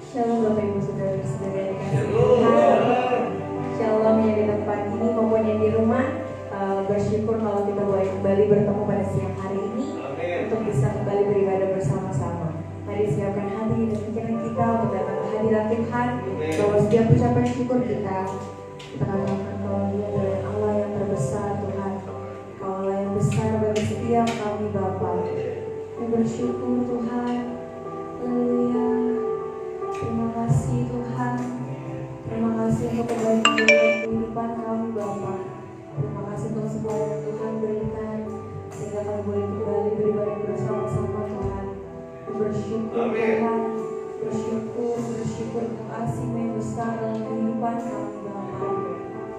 Shalom Bapak Ibu Saudara-saudara yang dikasihi Tuhan. Shalom yang di tempat ini maupun yang di rumah. Bersyukur kalau kita boleh kembali bertemu pada siang hari ini. Amin. Untuk bisa kembali beribadah bersama-sama. Mari siapkan hati dan pikiran kita untuk datang ke hadirat Tuhan. Bahwa setiap ucapan syukur kita katakan bahwa Dia adalah Allah yang terbesar Tuhan. Allah yang besar bagi setiap kami Bapa. Kami bersyukur Tuhan. Haleluya. Terima kasih Tuhan. Terima kasih untuk kebaikan kehidupan kami Bapa. Terima kasih untuk semua yang Tuhan berikan sehingga kami boleh kembali beribadah bersama-sama Tuhan. Bersyukur Tuhan. Bersyukur untuk kasih-Mu yang besar dalam kehidupan kami Bapa.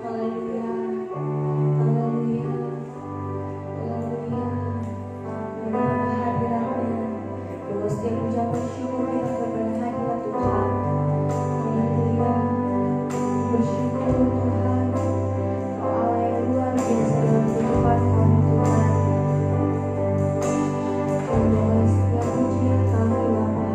Haleluya. Haleluya. Haleluya. Beribadah hadirat-Nya. Bahwa setiap ucapan syukur kita kepada hadirat Tuhan. Haleluya. Bersyukur Tuhan. Kau Allah yang luar biasa dalam kehidupan kami Tuhan. Kau bawa setiap pujian kami Bapa.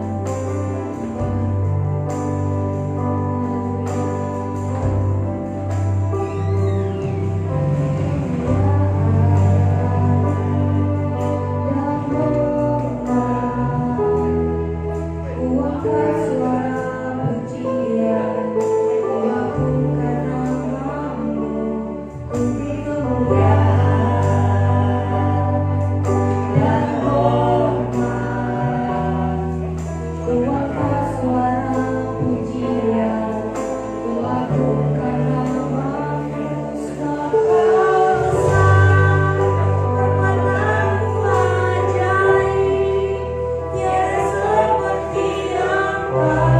Wow.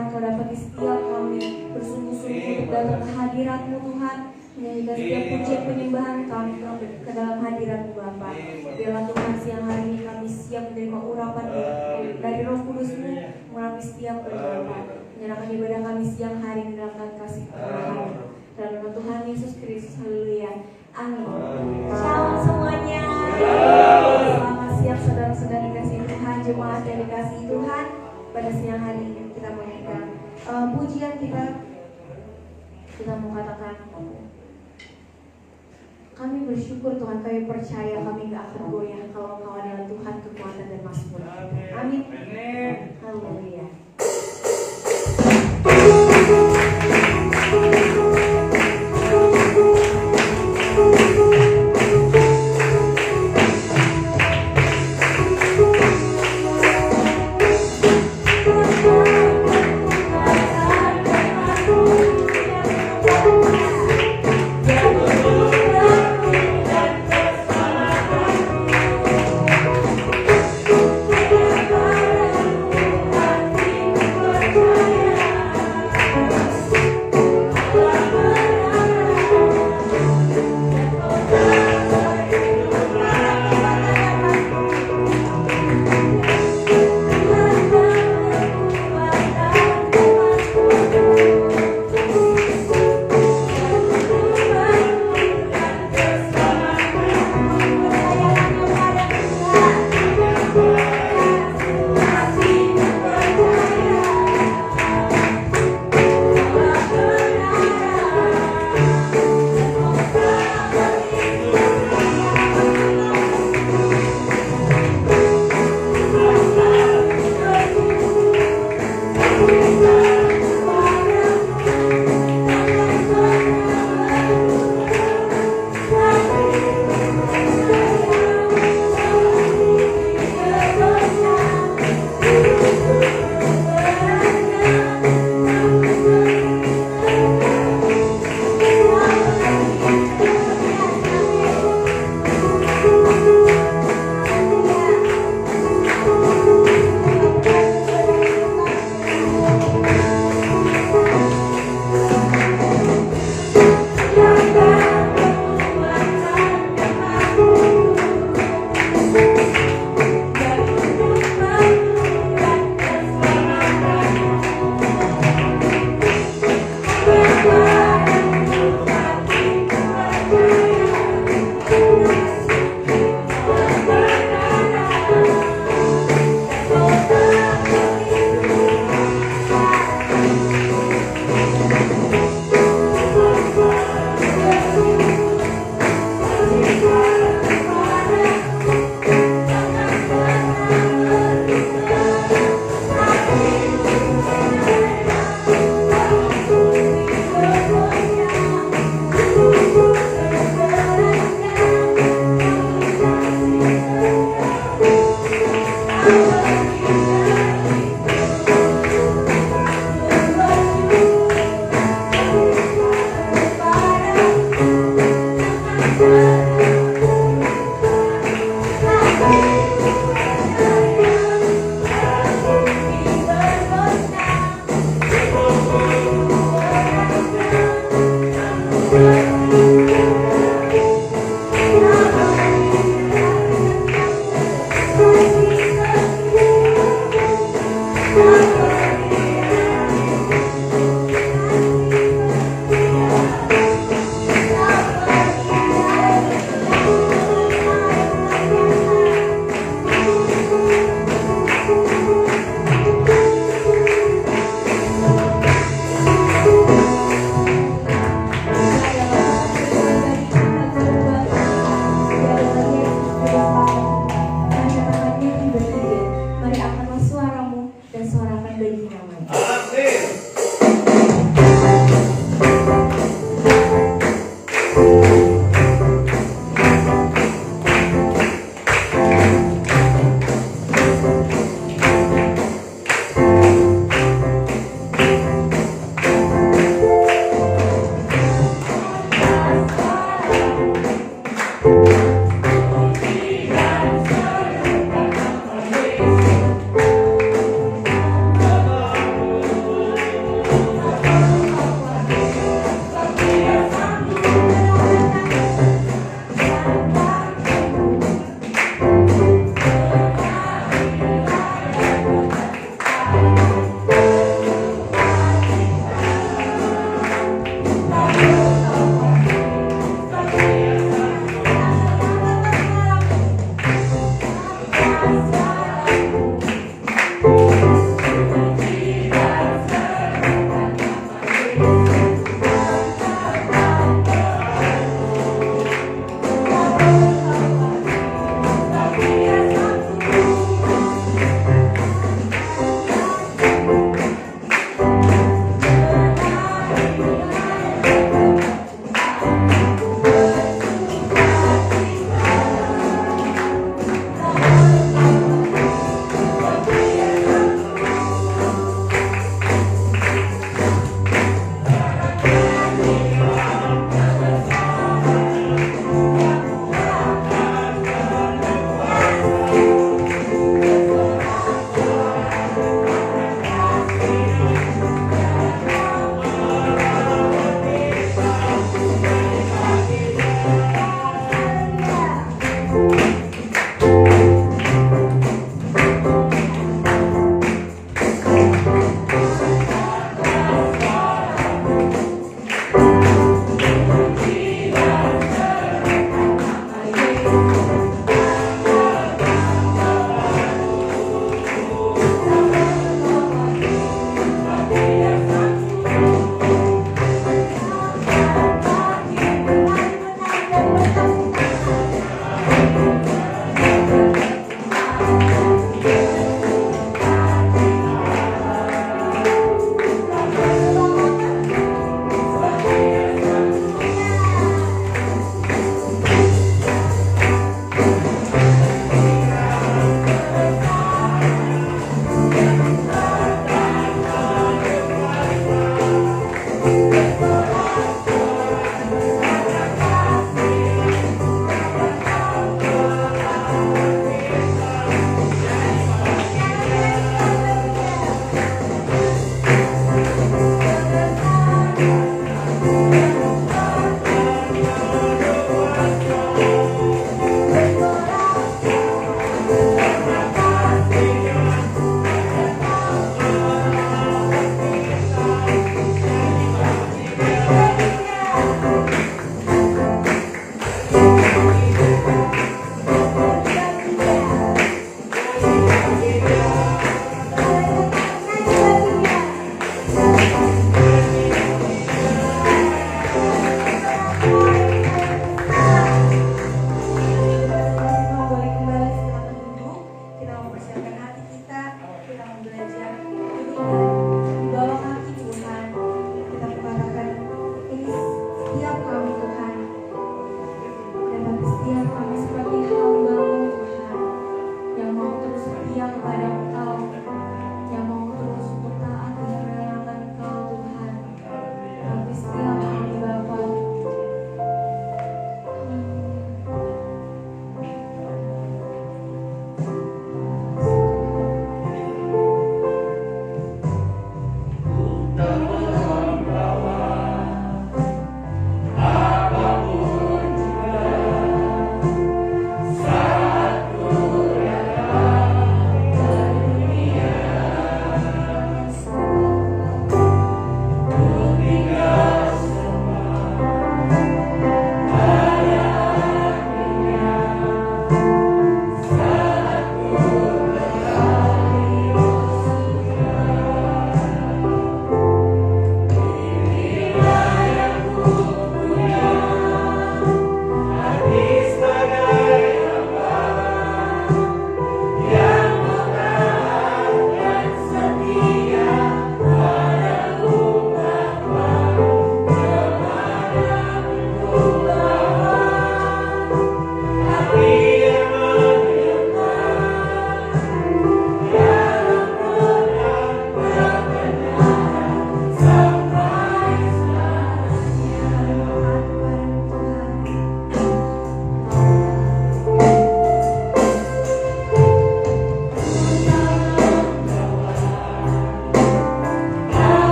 Tuhan, Kau dapat di setiap kami bersungguh-sungguh untuk datang ke hadirat-Mu Tuhan, menyanyikan setiap pujian penyembahan kami ke dalam hadirat-Mu Bapa. Biarlah Tuhan siang hari ini kami siap menerima urapan dari Roh Kudus-Mu melalui setiap perjamuan. Menyerahkan ibadah kami siang hari ini dalam kasih Tuhan. Dalam nama Tuhan Yesus Kristus, haleluya. Amin. Shalom semuanya. Selamat siang saudara-saudara dikasihi Tuhan, jemaat yang dikasihi Tuhan. Pada siang hari ini kita menyanyikan pujian kita mau katakan, kami bersyukur Tuhan, kami percaya, kami gak akan goyah kalau Engkau adalah Tuhan kekuatan dan mazmur. Amin. Haleluya. Thank you.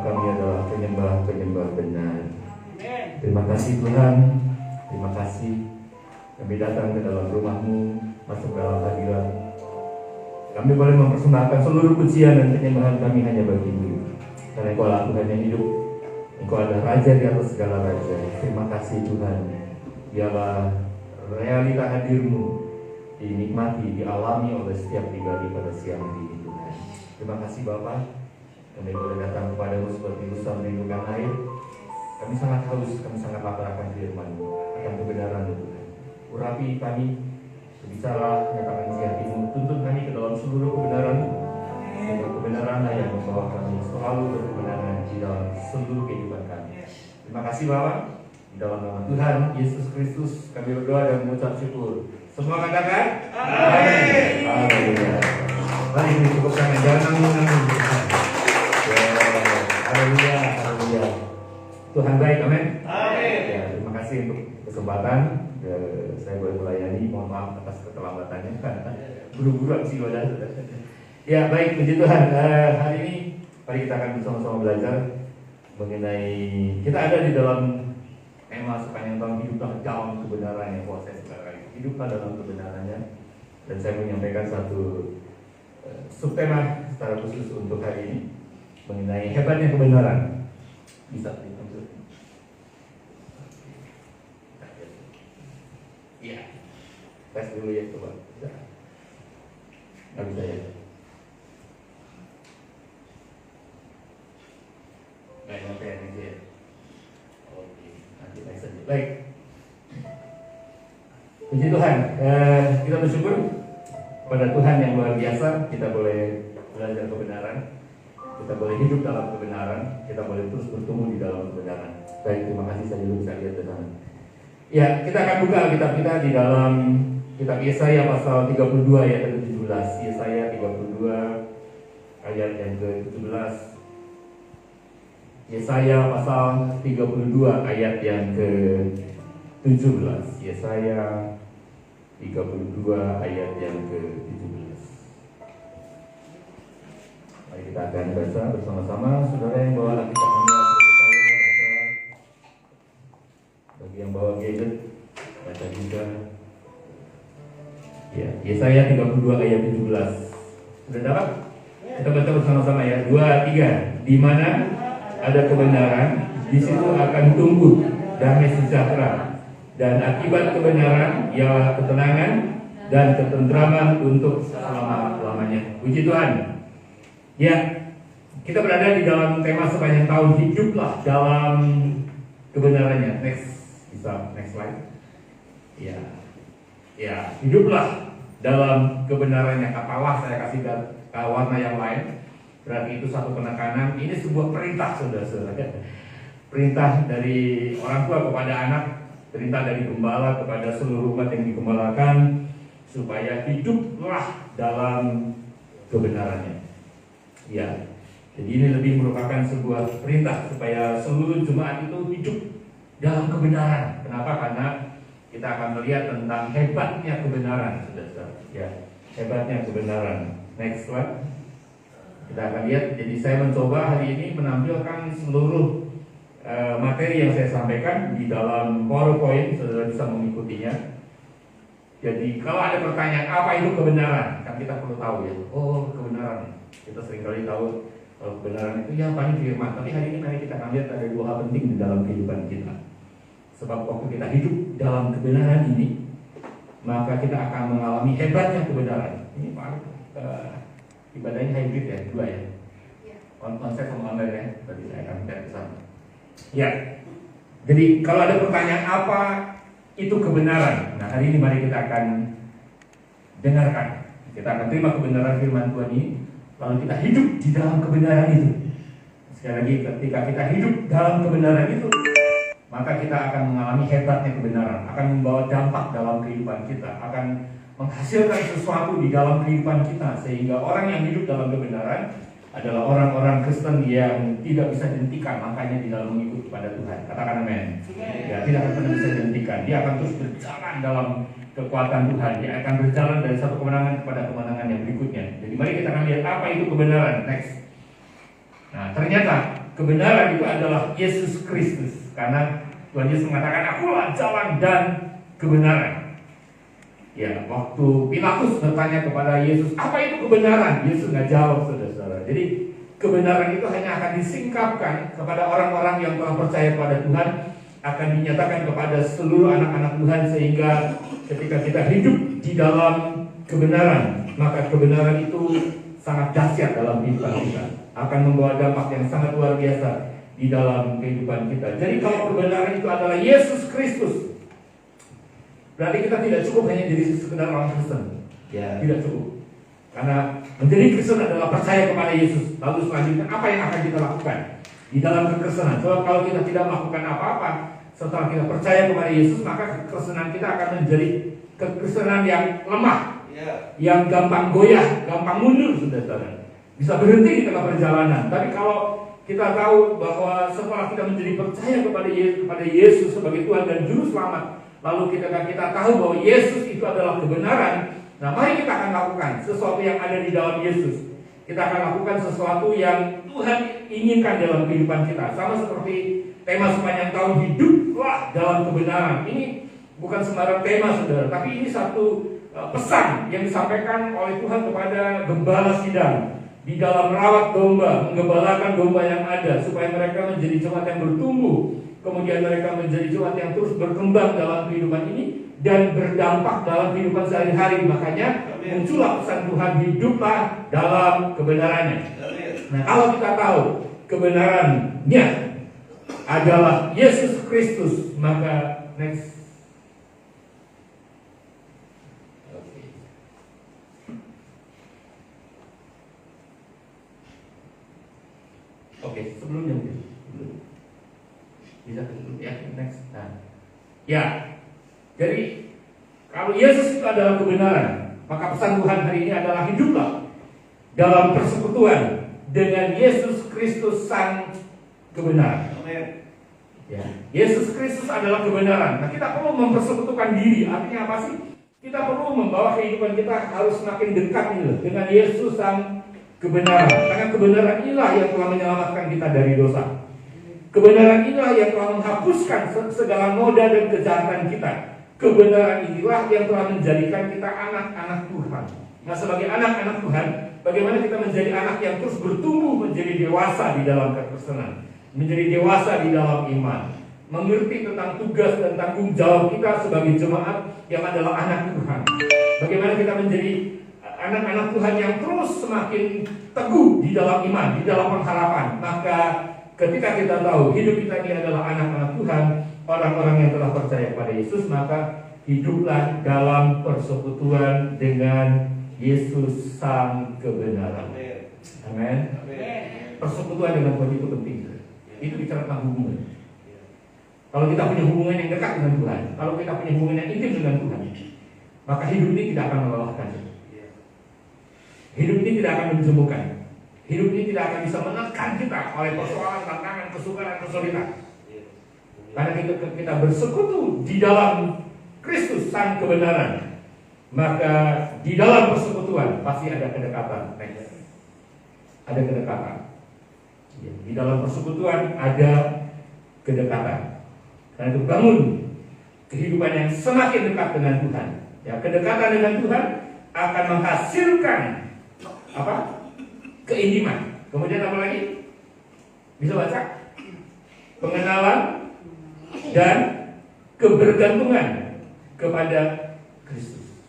kami adalah penyembah-penyembah benar. Terima kasih Tuhan, terima kasih kami datang ke dalam rumah-Mu, masuk dalam hadirat. Kami boleh mempersembahkan seluruh pujian dan penyembahan kami hanya bagi-Mu, karena Engkau adalah Tuhan yang hidup. Engkau adalah Raja di atas segala raja. Terima kasih Tuhan. Biarlah realita hadir-Mu dinikmati, dialami oleh setiap pribadi pada siang ini Tuhan. Terima kasih Bapa. Kami boleh datang kepada-Mu seperti usaha merindukan air. Kami sangat haus, kami sangat lapar akan firman-Mu, akan kebenaran-Mu Tuhan. Urapi kami, berbicara, nyatakan isi hati-Mu, tuntun kami ke dalam seluruh kebenaran-Mu. Sehingga kebenaran yang membawa kami selalu berkebenaran di dalam seluruh kehidupan kami. Terima kasih Bapa. Di dalam nama Tuhan Yesus Kristus kami berdoa dan mengucap syukur. Semua katakan amin. Haleluya. Mari kita cukupkan, jangan nanggung-nanggung. Haleluya, haleluya. Tuhan baik, amin. Amin. Ya, terima kasih untuk kesempatan saya boleh melayani. Mohon maaf atas keterlambatannya. Buru-buru sih wadah. Ya baik, puji Tuhan. Hari ini mari kita akan bersama-sama belajar mengenai, kita ada di dalam tema sepanjang tahun hiduplah dalam kebenarannya. Puasa sekarang hiduplah dalam kebenarannya. Dan saya menyampaikan satu subtema secara khusus untuk hari ini mengenai hebatnya kebenaran. Bisa diambil? Iya. Tes dulu ya coba. Nggak bisa ya? Nggak nyampe yang ini ya? Oke, nanti next aja. Baik. Puji Tuhan, kita bersyukur pada Tuhan yang luar biasa. Kita boleh belajar kebenaran, kita boleh hidup dalam kebenaran, kita boleh terus bertumbuh di dalam kebenaran. Baik, terima kasih, saya dulu bisa lihat ke sana. Ya, kita akan buka Alkitab kita di dalam kitab Yesaya pasal 32 ayat ke-17. Yesaya 32 ayat yang ke-17. Yesaya pasal 32 ayat yang ke-17. Yesaya 32 ayat yang ke-17. Mari kita akan baca bersama-sama. Saudara yang bawa Alkitabnya seperti saya baca. Bagi yang bawa gadget baca juga. Ya, Yesaya 32 ayat 17. Sudah dapat? Kita baca bersama-sama ya. 2, 3. Di mana ada kebenaran, di situ akan tumbuh damai sejahtera, dan akibat kebenaran ialah ketenangan dan ketentraman untuk selama-lamanya. Puji Tuhan. Ya, kita berada di dalam tema sepanjang tahun hiduplah dalam kebenarannya. Bisa next slide. Ya, hiduplah dalam kebenarannya. Katalah saya kasih warna yang lain. Berarti itu satu penekanan. Ini sebuah perintah, saudara-saudara. Perintah dari orang tua kepada anak, perintah dari gembala kepada seluruh umat yang digembalakan, supaya hiduplah dalam kebenarannya. Ya, jadi ini lebih merupakan sebuah perintah supaya seluruh jemaat itu hidup dalam kebenaran. Kenapa? Karena kita akan melihat tentang hebatnya kebenaran, saudara-saudara. Ya, hebatnya kebenaran. Next slide. Kita akan lihat. Jadi saya mencoba hari ini menampilkan seluruh materi yang saya sampaikan di dalam PowerPoint. Saudara bisa mengikutinya. Jadi kalau ada pertanyaan apa itu kebenaran, kan kita perlu tahu ya. Oh, kebenaran. Kita seringkali tahu kalau kebenaran itu ya paling firman. Tapi hari ini mari kita akan lihat ada dua hal penting di dalam kehidupan kita. Sebab waktu kita hidup dalam kebenaran ini, maka kita akan mengalami hebatnya kebenaran. Ini Pak, ibadahnya hybrid ya, dua ya. Konsep sama online ya. Tadi saya akan cari ke sana. Ya. Jadi kalau ada pertanyaan apa itu kebenaran. Nah, hari ini mari kita akan dengarkan. Kita akan terima kebenaran firman Tuhan ini, lalu kita hidup di dalam kebenaran itu. Sekali lagi, ketika kita hidup dalam kebenaran itu, maka kita akan mengalami hebatnya kebenaran, akan membawa dampak dalam kehidupan kita, akan menghasilkan sesuatu di dalam kehidupan kita, sehingga orang yang hidup dalam kebenaran adalah orang-orang Kristen yang tidak bisa dihentikan langkahnya di dalam mengikut kepada Tuhan. Katakan amin. Ya, tidak akan pernah bisa dihentikan. Dia akan terus berjalan dalam kekuatan Tuhan. Dia akan berjalan dari satu kemenangan kepada kemenangan yang berikutnya. Jadi mari kita akan lihat apa itu kebenaran. Next. Nah, ternyata kebenaran itu adalah Yesus Kristus. Karena Tuhan Yesus mengatakan, akulah jalan dan kebenaran. Ya, waktu Pilatus bertanya kepada Yesus, apa itu kebenaran? Yesus nggak jawab, saudara-saudara. Jadi kebenaran itu hanya akan disingkapkan kepada orang-orang yang telah percaya pada Tuhan, akan dinyatakan kepada seluruh anak-anak Tuhan, sehingga ketika kita hidup di dalam kebenaran, maka kebenaran itu sangat dahsyat dalam kehidupan kita, akan membawa dampak yang sangat luar biasa di dalam kehidupan kita. Jadi kalau kebenaran itu adalah Yesus Kristus, berarti kita tidak cukup hanya jadi sekedar orang Kristen. Ya, tidak cukup. Karena menjadi Kristen adalah percaya kepada Yesus. Lalu selanjutnya apa yang akan kita lakukan di dalam kekristenan? Sebab kalau kita tidak melakukan apa-apa setelah kita percaya kepada Yesus, maka kekristenan kita akan menjadi kekristenan yang lemah, yang gampang goyah, gampang mundur, saudara-saudara. Bisa berhenti di tengah perjalanan. Tapi kalau kita tahu bahwa setelah kita menjadi percaya kepada Yesus sebagai Tuhan dan Juru Selamat, lalu kita tahu bahwa Yesus itu adalah kebenaran, nah mari kita akan lakukan sesuatu yang ada di dalam Yesus. Kita akan lakukan sesuatu yang Tuhan inginkan dalam kehidupan kita. Sama seperti tema sepanjang tahun, hiduplah dalam kebenaran. Ini bukan sembarang tema, saudara, tapi ini satu pesan yang disampaikan oleh Tuhan kepada gembala sidang di dalam merawat domba, menggembalakan domba yang ada, supaya mereka menjadi jemaat yang bertumbuh, kemudian mereka menjadi jemaat yang terus berkembang dalam kehidupan ini dan berdampak dalam kehidupan sehari-hari. Makanya muncullah pesan Tuhan, hiduplah dalam kebenarannya. Nah, kalau kita tahu kebenarannya adalah Yesus Kristus, maka next. Oke, sebelumnya bisa tutup ya, next. Nah, ya, jadi kalau Yesus itu adalah kebenaran, maka pesan Tuhan hari ini adalah hiduplah dalam persekutuan dengan Yesus Kristus Sang kebenaran. Amin. Ya, Yesus Kristus adalah kebenaran. Nah, kita perlu mempersekutukan diri. Artinya apa sih? Kita perlu membawa kehidupan kita harus semakin dekat dengan Yesus Sang kebenaran. Karena kebenaran inilah yang telah menyelamatkan kita dari dosa. Kebenaran inilah yang telah menghapuskan segala noda dan kejahatan kita. Kebenaran inilah yang telah menjadikan kita anak-anak Tuhan. Nah, sebagai anak-anak Tuhan, bagaimana kita menjadi anak yang terus bertumbuh menjadi dewasa di dalam kekristenan, menjadi dewasa di dalam iman, mengerti tentang tugas dan tanggung jawab kita sebagai jemaat yang adalah anak Tuhan. Bagaimana kita menjadi anak-anak Tuhan yang terus semakin teguh di dalam iman, di dalam pengharapan. Maka ketika kita tahu hidup kita ini adalah anak-anak Tuhan, orang-orang yang telah percaya pada Yesus, maka hiduplah dalam persekutuan dengan Yesus Sang kebenaran. Amin. Persekutuan dengan Tuhan itu penting. Itu bicara tentang hubungan. Kalau kita punya hubungan yang dekat dengan Tuhan, kalau kita punya hubungan yang intim dengan Tuhan, maka hidup ini tidak akan melelahkan. Hidup ini tidak akan menjemukan. Hidup ini tidak akan bisa menekan kita oleh persoalan, tantangan, kesukaran, kesulitan. Karena kita bersekutu di dalam Kristus Sang kebenaran, maka di dalam persekutuan pasti ada kedekatan. Ada kedekatan. Di dalam persekutuan ada kedekatan. Karena itu bangun kehidupan yang semakin dekat dengan Tuhan. Ya, kedekatan dengan Tuhan akan menghasilkan apa? Keintiman. Kemudian apa lagi? Bisa baca? Pengenalan dan kebergantungan kepada Kristus.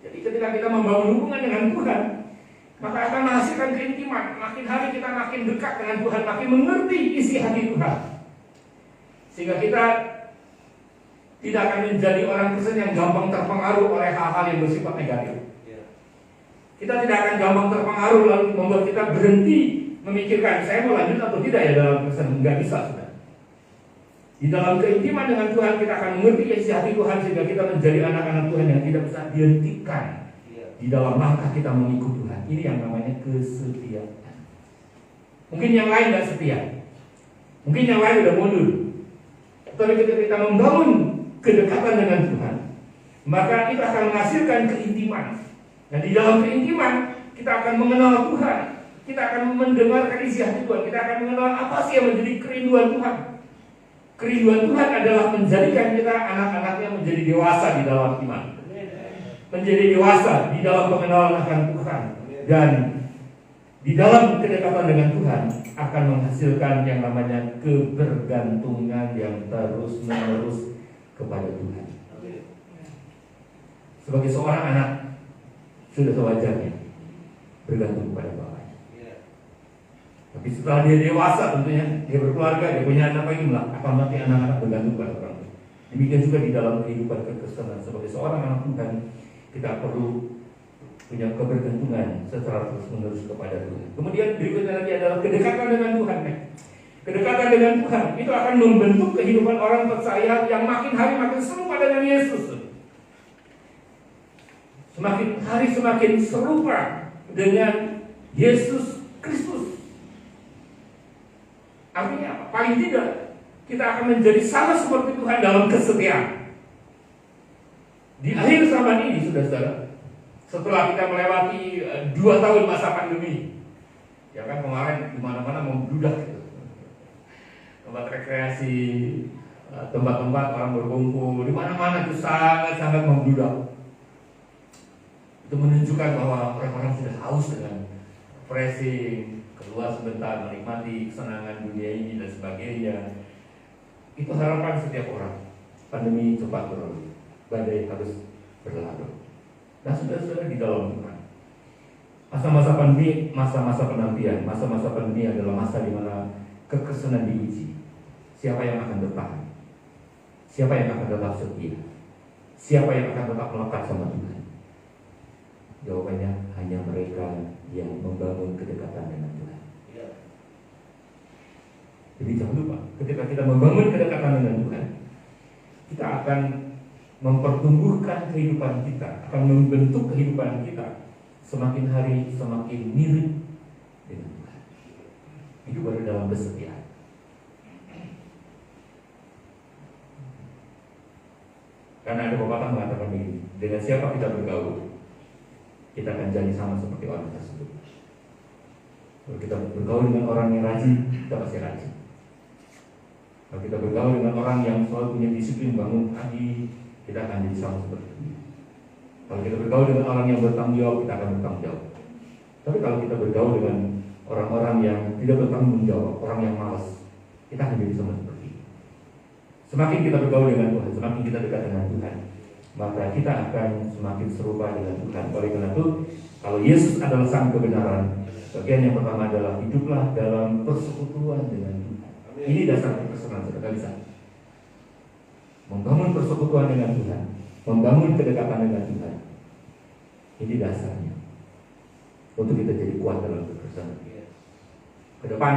Jadi ketika kita membangun hubungan dengan Tuhan, maka akan menghasilkan keintiman. Makin hari kita makin dekat dengan Tuhan, makin mengerti isi hati Tuhan, sehingga kita tidak akan menjadi orang Kristen yang gampang terpengaruh oleh hal-hal yang bersifat negatif. Kita tidak akan gampang terpengaruh lalu membuat kita berhenti memikirkan saya mau lanjut atau tidak ya dalam Kristen. Nggak bisa, sudah. Di dalam keintiman dengan Tuhan kita akan mengerti isi hati Tuhan, sehingga kita menjadi anak-anak Tuhan yang tidak bisa dihentikan di dalam langkah kita mengikut Tuhan. Ini yang namanya kesetiaan. Mungkin yang lain nggak setia, mungkin yang lain udah mundur. Tapi ketika kita membangun kedekatan dengan Tuhan, maka kita akan menghasilkan keintiman. Dan di dalam keintiman kita akan mengenal Tuhan, kita akan mendengarkan isi hati Tuhan. Kita akan mengenal apa sih yang menjadi kerinduan Tuhan. Kerinduan Tuhan adalah menjadikan kita anak-anaknya menjadi dewasa di dalam iman, menjadi dewasa di dalam pengenalan akan Tuhan, dan di dalam kedekatan dengan Tuhan akan menghasilkan yang namanya kebergantungan yang terus-menerus kepada Tuhan. Sebagai seorang anak sudah sewajarnya bergantung kepada Bapa. Tapi setelah dia dewasa, tentunya dia berkeluarga, dia punya anak lagi, akan mati anak-anak bergantung pada orang tua. Demikian juga di dalam kehidupan kekristenan sebagai seorang anak Tuhan, kita perlu punya kebergantungan secara terus-menerus kepada Tuhan. Kemudian berikutnya lagi adalah kedekatan dengan Tuhan. Kedekatan dengan Tuhan itu akan membentuk kehidupan orang percaya yang makin hari makin serupa dengan Yesus. Semakin hari semakin serupa dengan Yesus Kristus. Artinya apa? Paling tidak kita akan menjadi sama seperti Tuhan dalam kesetiaan. Di akhir zaman ini, saudara-saudara, setelah kita melewati 2 tahun masa pandemi, ya kan, kemarin di mana-mana membludak gitu. Tempat rekreasi, tempat-tempat orang berkumpul, di mana-mana itu sangat-sangat membludak. Itu menunjukkan bahwa orang-orang sudah haus dengan refreshing, keluar sebentar, menikmati kesenangan dunia ini dan sebagainya. Itu harapan setiap orang. Pandemi cepat berlalu, badai harus berlalu. Nah, saudara-saudara di dalam Tuhan, masa-masa pandemi, masa-masa penantian, masa-masa pandemi adalah masa di mana kekristenan diuji. Siapa yang akan bertahan? Siapa yang akan tetap setia? Siapa yang akan tetap melekat sama Tuhan? Jawabannya hanya mereka yang membangun kedekatan dengan Tuhan. Jadi jangan lupa, ketika kita membangun kedekatan dengan Tuhan, kita akan mempertumbuhkan kehidupan kita, akan membentuk kehidupan kita semakin hari semakin mirip dengan Tuhan. Itu baru dalam kesetiaan. Karena ada pepatah mengatakan begini, dengan siapa kita bergaul, kita akan jadi sama seperti orang tersebut. Kalau kita bergaul dengan orang yang rajin, kita pasti rajin. Kalau kita bergaul dengan orang yang selalu punya disiplin bangun pagi, kita akan jadi sama seperti itu. Kalau kita bergaul dengan orang yang bertanggung jawab, kita akan bertanggung jawab. Tapi kalau kita bergaul dengan orang-orang yang tidak bertanggung jawab, orang yang malas, kita akan jadi sama seperti itu. Semakin kita bergaul dengan Tuhan, semakin kita dekat dengan Tuhan, maka kita akan semakin serupa dengan Tuhan. Oleh karena itu, kalau Yesus adalah sang kebenaran, bagian yang pertama adalah hiduplah dalam persekutuan dengan Tuhan. Ini dasar kekristenan, saudara bisa membangun persekutuan dengan Tuhan, membangun kedekatan dengan Tuhan. Ini dasarnya untuk kita jadi kuat dalam kekristenan. Ke depan,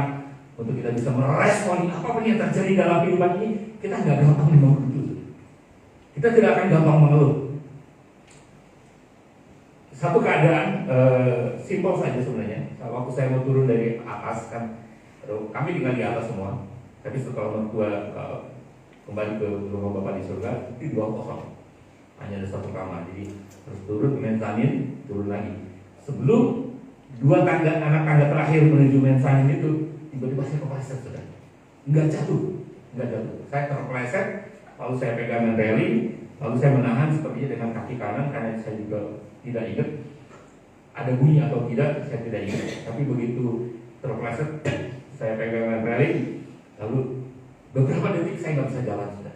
untuk kita bisa meresponi apapun yang terjadi dalam kehidupan ini, kita nggak gampang mengeluh. Kita tidak akan gampang mengeluh. Satu keadaan simpel saja sebenarnya. Waktu saya mau turun dari atas kan, kami tinggal di atas semua. Tapi setelah mertua kembali ke rumah Bapak di surga, itu 2 kosong, hanya ada 1 kamar. Jadi terus turun ke mensanin, turun lagi. Sebelum 2 tangga, anak tangga terakhir menuju mensanin itu, tiba-tiba saya kepleset, sudah nggak jatuh. Saya terpleset, lalu saya pegangan railing, lalu saya menahan sepertinya dengan kaki kanan karena saya juga tidak ingat ada bunyi atau tidak, saya tidak ingat. Tapi begitu terpleset, saya pegangan railing. Lalu beberapa detik saya nggak bisa jalan, sudah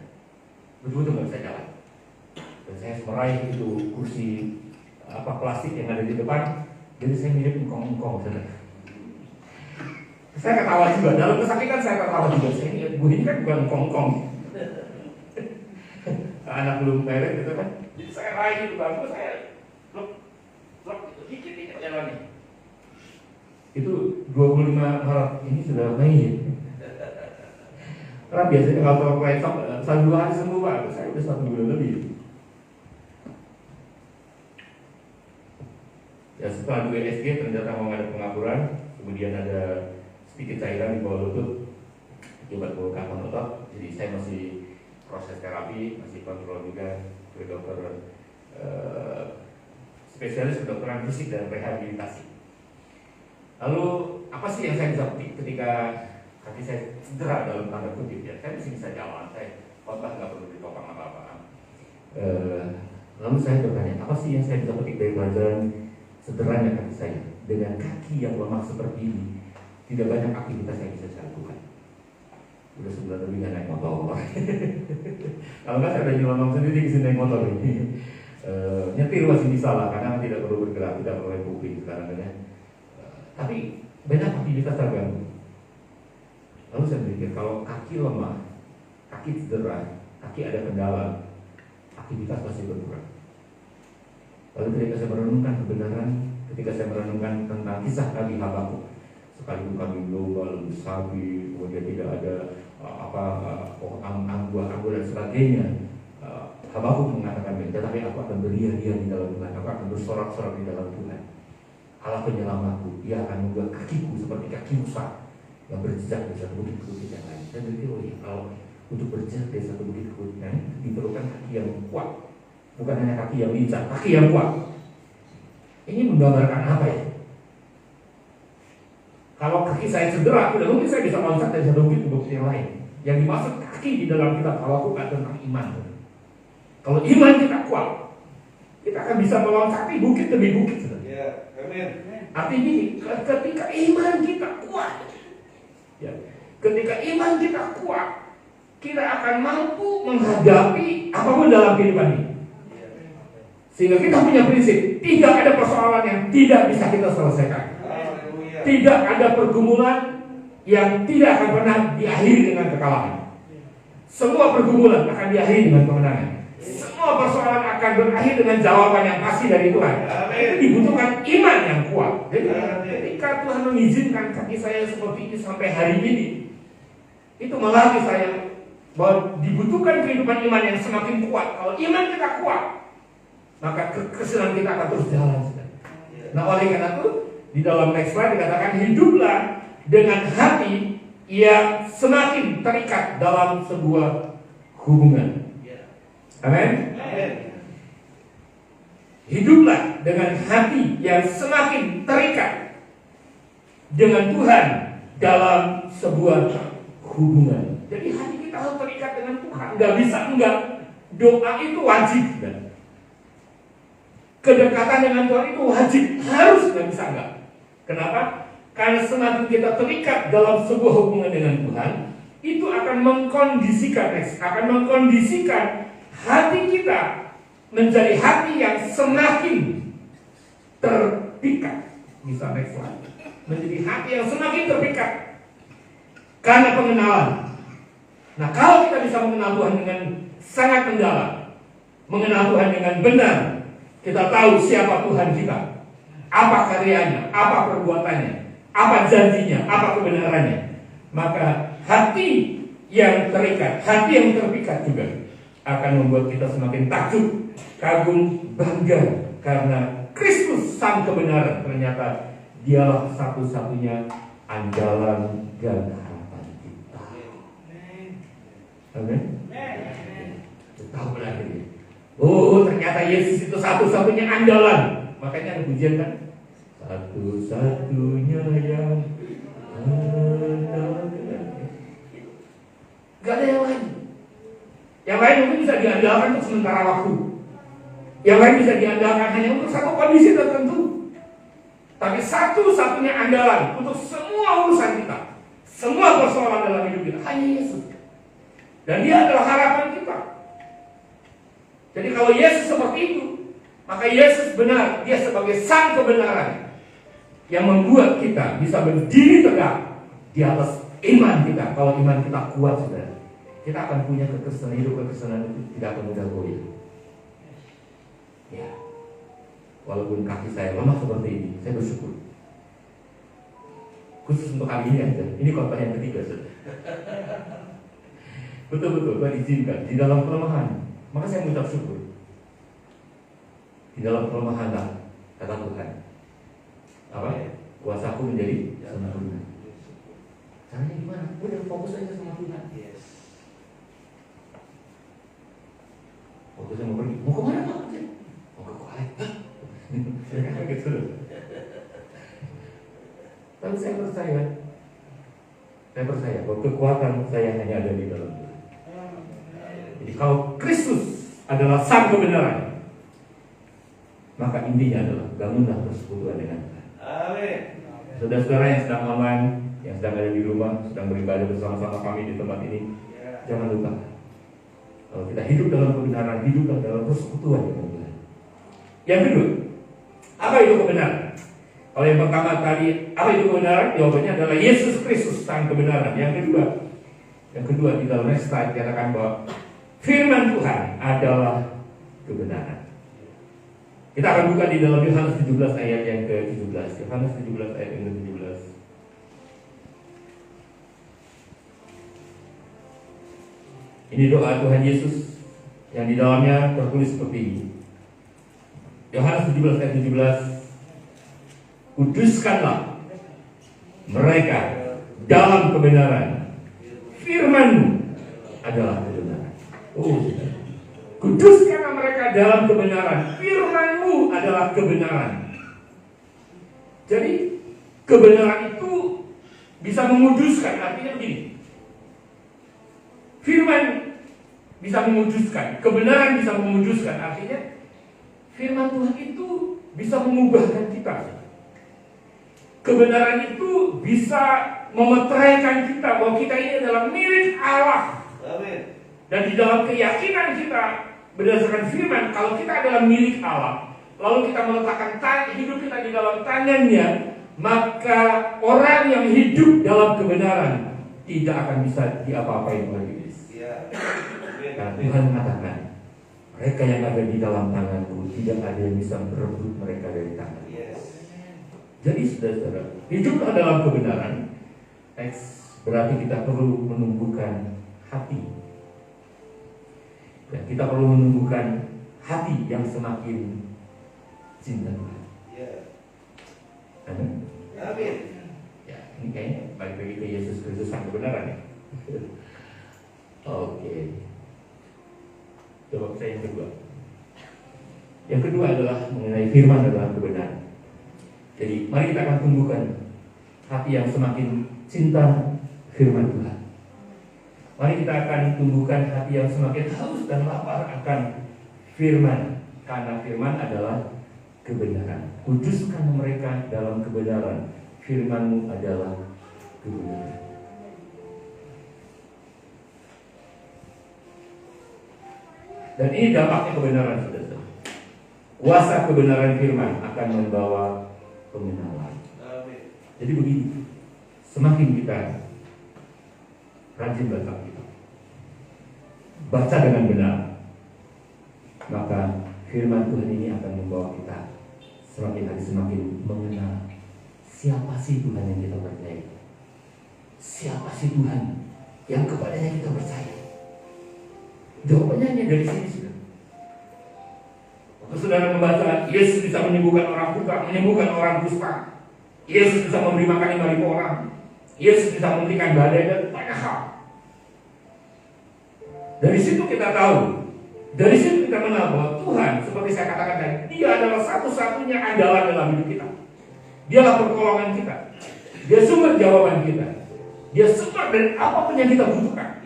betul-betul nggak bisa jalan. Dan saya meraih itu kursi plastik yang ada di depan, jadi saya mirip engkong-engkong, sudah. Saya ketawa juga, dalam kesakitan saya ketawa juga. Saya ingat, ini kan bukan engkong-engkong. Anak belum merit gitu kan. Jadi saya raih itu bangku, saya lep dikit-dikit jalannya. Itu 25 Maret, ini sudah Mei. Karena biasanya kalau lecok 1-2 hari sembuh Pak, saya udah 1 bulan lebih. Ya setelah 2 SG ternyata mau ada pengapuran, kemudian ada sedikit cairan di bawah lutut, akibat bengkakan otot. Jadi saya masih proses terapi, masih kontrol juga ke dokter spesialis kedokteran fisik dan rehabilitasi. Lalu apa sih yang saya bisa petik ketika kaki saya cedera dalam tanda kutip ya? Saya masih bisa jalan, saya khotbah nggak perlu ditopang apa-apa. Lalu saya bertanya, apa sih yang saya bisa petik dari pelajaran sederhana kaki saya? Dengan kaki yang lemah seperti ini, tidak banyak aktivitas yang bisa saya lakukan. Udah sebulan lebih nggak naik motor. Kalau nggak saya udah nyelonong sendiri kesini naik motor ini. Nyetir masih bisa lah, karena tidak perlu bergerak, tidak perlu kuping sekarang ya. Tapi banyak aktivitas terganggu. Lalu saya berpikir, kalau kaki lemah, kaki cedera, kaki ada kendala, aktivitas pasti berkurang. Lalu ketika saya merenungkan kebenaran, ketika saya merenungkan tentang kisah Nabi Habakuk, sekalipun kami domba, lembu sapi, kemudian tidak ada anggur dan sebagainya, Habakuk mengatakan, tetapi aku akan beria-ria di dalam Tuhan, aku akan bersorak-sorak di dalam Tuhan. Allah penyelamatku, Dia akan membuat kakiku seperti kaki Musa yang berjejak di satu bukit-bukit yang lain. Saya berpikir, oh iya, kalau untuk berjejak di satu bukit-bukit yang lain diperlukan kaki yang kuat, bukan hanya kaki yang lincah, kaki yang kuat. Ini menggambarkan apa ya? Kalau kaki saya cedera, tidak mungkin saya bisa loncat dari satu bukit ke bukit yang lain. Yang dimaksud kaki di dalam kitab Habakuk tentang iman. Kalau iman kita kuat, kita akan bisa meloncati bukit demi bukit. Ya, amin. Artinya ketika iman kita kuat, ya, ketika iman kita kuat, kita akan mampu menghadapi apapun dalam kehidupan ini. Sehingga kita punya prinsip, tidak ada persoalan yang tidak bisa kita selesaikan. Tidak ada pergumulan yang tidak akan pernah diakhiri dengan kekalahan. Semua pergumulan akan diakhiri dengan kemenangan. Semua persoalan akan berakhir dengan jawaban yang pasti dari Tuhan. Itu dibutuhkan iman yang kuat. Jadi ketika Tuhan mengizinkan kaki saya seperti ini sampai hari ini, itu melatih saya bahwa dibutuhkan kehidupan iman yang semakin kuat. Kalau iman kita kuat, maka kesenangan kita akan terus jalan. Nah, oleh karena itu di dalam next slide dikatakan, hiduplah dengan hati yang semakin terikat dalam sebuah hubungan. Amin. Hiduplah dengan hati yang semakin terikat dengan Tuhan dalam sebuah hubungan. Jadi hati kita harus terikat dengan Tuhan. Gak bisa enggak. Doa itu wajib. Kedekatan dengan Tuhan itu wajib. Harus gak bisa enggak. Kenapa? Karena semakin kita terikat dalam sebuah hubungan dengan Tuhan, itu akan mengkondisikan hati kita menjadi hati yang semakin terpikat. Bisa next slide. Menjadi hati yang semakin terpikat karena pengenalan. Nah, kalau kita bisa mengenal Tuhan dengan sangat mendalam, mengenal Tuhan dengan benar, kita tahu siapa Tuhan kita, apa karyanya, apa perbuatannya, apa janjinya, apa kebenarannya, maka hati yang terikat, hati yang terpikat juga akan membuat kita semakin takjub, kagum, bangga karena Kristus sang kebenaran ternyata Dialah satu-satunya andalan dan harapan kita. Amin. Tahu benar ini. Oh, ternyata Yesus itu satu-satunya andalan. Makanya ada pujian kan? Satu-satunya yang andalan. Gak ada yang lain. Yang lain mungkin bisa diandalkan untuk sementara waktu. Yang lain bisa diandalkan hanya untuk satu kondisi tertentu. Tapi satu-satunya andalan untuk semua urusan kita, semua persoalan dalam hidup kita, hanya Yesus. Dan Dia adalah harapan kita. Jadi kalau Yesus seperti itu, maka Yesus benar, Dia sebagai sang kebenaran yang membuat kita bisa berdiri tegak di atas iman kita. Kalau iman kita kuat, saudara, kita akan punya kekristenan, hidup kekristenan itu tidak akan mudah goyah. Ya, walaupun kaki saya lemah seperti ini, saya bersyukur. Khusus untuk kali ini aja. Ini khotbah yang ketiga, saudara. Betul-betul Tuhan izinkan di dalam kelemahan, maka saya mengucap syukur. Di dalam kelemahan lah, kata Tuhan, apa? Kuasaku menjadi sempurna. Caranya gimana? Udah fokus aja sama Tuhan. Waktu saya mau pergi, mau kemana Pak? Mau ke kulit. Gitu. saya percaya bahwa kekuatan saya hanya ada di dalam Tuhan. Jadi kalau Kristus adalah sang kebenaran, maka intinya adalah bangunlah persekutuan dengan Tuhan. Amin. Saudara-saudara yang sedang online, yang sedang ada di rumah, sedang beribadah bersama-sama kami di tempat ini, jangan lupa, kalau kita hidup dalam kebenaran, hiduplah dalam persekutuan dengan Tuhan. Yang kedua, apa itu kebenaran? Kalau yang pertama tadi, apa itu kebenaran? Jawabannya adalah Yesus Kristus sang kebenaran. Yang kedua di dalam next slide dikatakan bahwa firman Tuhan adalah kebenaran. Kita akan buka di dalam Yohanes 17 ayat yang ke-17. Yohanes 17 ayat yang ke-17. Ini doa Tuhan Yesus yang di dalamnya tertulis seperti ini. Yohanes 17 ayat 17. Kuduskanlah mereka dalam kebenaran. Firman-Mu adalah kebenaran. Kuduskanlah mereka dalam kebenaran. Firman-Mu adalah kebenaran. Jadi kebenaran itu bisa menguduskan. Artinya begini, firman bisa menguduskan, kebenaran bisa menguduskan. Artinya firman Tuhan itu bisa mengubahkan kita. Kebenaran itu bisa memeteraikan kita bahwa kita ini adalah milik Allah. Amin. Dan di dalam keyakinan kita berdasarkan firman, kalau kita adalah milik Allah, lalu kita meletakkan hidup kita di dalam tangannya, maka orang yang hidup dalam kebenaran tidak akan bisa diapa-apain oleh iblis. Karena Tuhan mengatakan, mereka yang ada di dalam tanganku, tidak ada yang bisa merebut mereka dari tangan. Jadi saudara-saudara, hiduplah dalam kebenaran. Berarti kita perlu menumbuhkan hati. Dan kita perlu menumbuhkan hati yang semakin cinta Tuhan. Amin. Amin. Ya, ini kayaknya balik lagi ke Yesus Kristus sang kebenaran ya. Oke. Coba saya yang kedua. Yang kedua adalah mengenai firman adalah kebenaran. Jadi mari kita akan tumbuhkan hati yang semakin cinta firman Tuhan. Mari kita akan tumbuhkan hati yang semakin haus dan lapar akan firman. Karena firman adalah kebenaran. Kuduskan mereka dalam kebenaran. Firman-Mu adalah kebenaran. Dan ini dampaknya kebenaran, saudara. Kuasa kebenaran firman akan membawa kebenaran. Jadi begini, semakin kita rajin baca Alkitab, baca dengan benar, maka firman Tuhan ini akan membawa kita semakin hari semakin mengenal siapa sih Tuhan yang kita percaya, siapa sih Tuhan yang kepadanya kita percaya. Jawabannya hanya dari sini sudah. Saudara membaca, Yesus bisa menyembuhkan orang buta, menyembuhkan orang kusta. Yesus bisa memberi makan 5.000 orang. Yesus bisa memberikan badai dan banyak hal. Dari situ kita tahu, dari situ kita mengenal bahwa Tuhan, seperti saya katakan tadi, Dia adalah satu-satunya andalan dalam hidup kita. Dialah pertolongan kita. Dia sumber jawaban kita. Dia sumber dari apapun yang kita butuhkan.